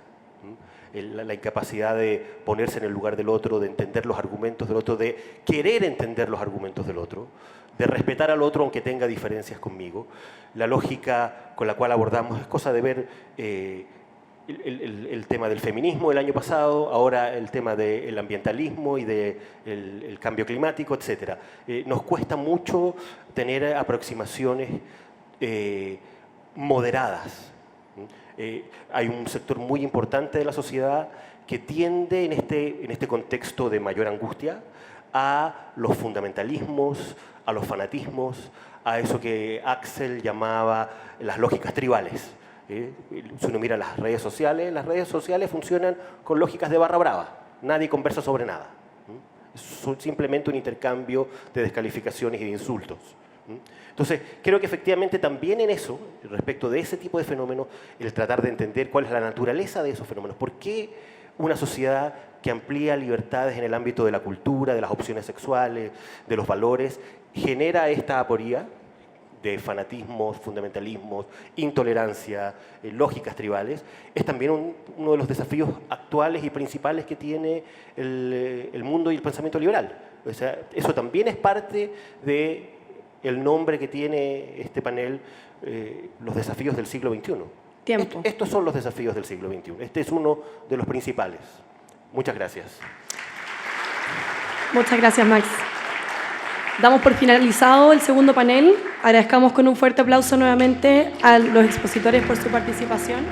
La incapacidad de ponerse en el lugar del otro, de entender los argumentos del otro, de querer entender los argumentos del otro, de respetar al otro aunque tenga diferencias conmigo. La lógica con la cual abordamos es cosa de ver el tema del feminismo el año pasado, ahora el tema del ambientalismo y del cambio climático, etc. Nos cuesta mucho tener aproximaciones moderadas. Hay un sector muy importante de la sociedad que tiende en este contexto de mayor angustia a los fundamentalismos, a los fanatismos, a eso que Axel llamaba las lógicas tribales. Si uno mira las redes sociales funcionan con lógicas de barra brava. Nadie conversa sobre nada. Es simplemente un intercambio de descalificaciones y de insultos. Entonces, creo que efectivamente también en eso, respecto de ese tipo de fenómenos, el tratar de entender cuál es la naturaleza de esos fenómenos. ¿Por qué una sociedad que amplía libertades en el ámbito de la cultura, de las opciones sexuales, de los valores, genera esta aporía de fanatismos, fundamentalismos, intolerancia, lógicas tribales? Es también uno de los desafíos actuales y principales que tiene el mundo y el pensamiento liberal. O sea, eso también es parte del nombre que tiene este panel, los desafíos del siglo XXI. Tiempo. Estos son los desafíos del siglo XXI. Este es uno de los principales. Muchas gracias. Muchas gracias, Max. Damos por finalizado el segundo panel. Agradezcamos con un fuerte aplauso nuevamente a los expositores por su participación.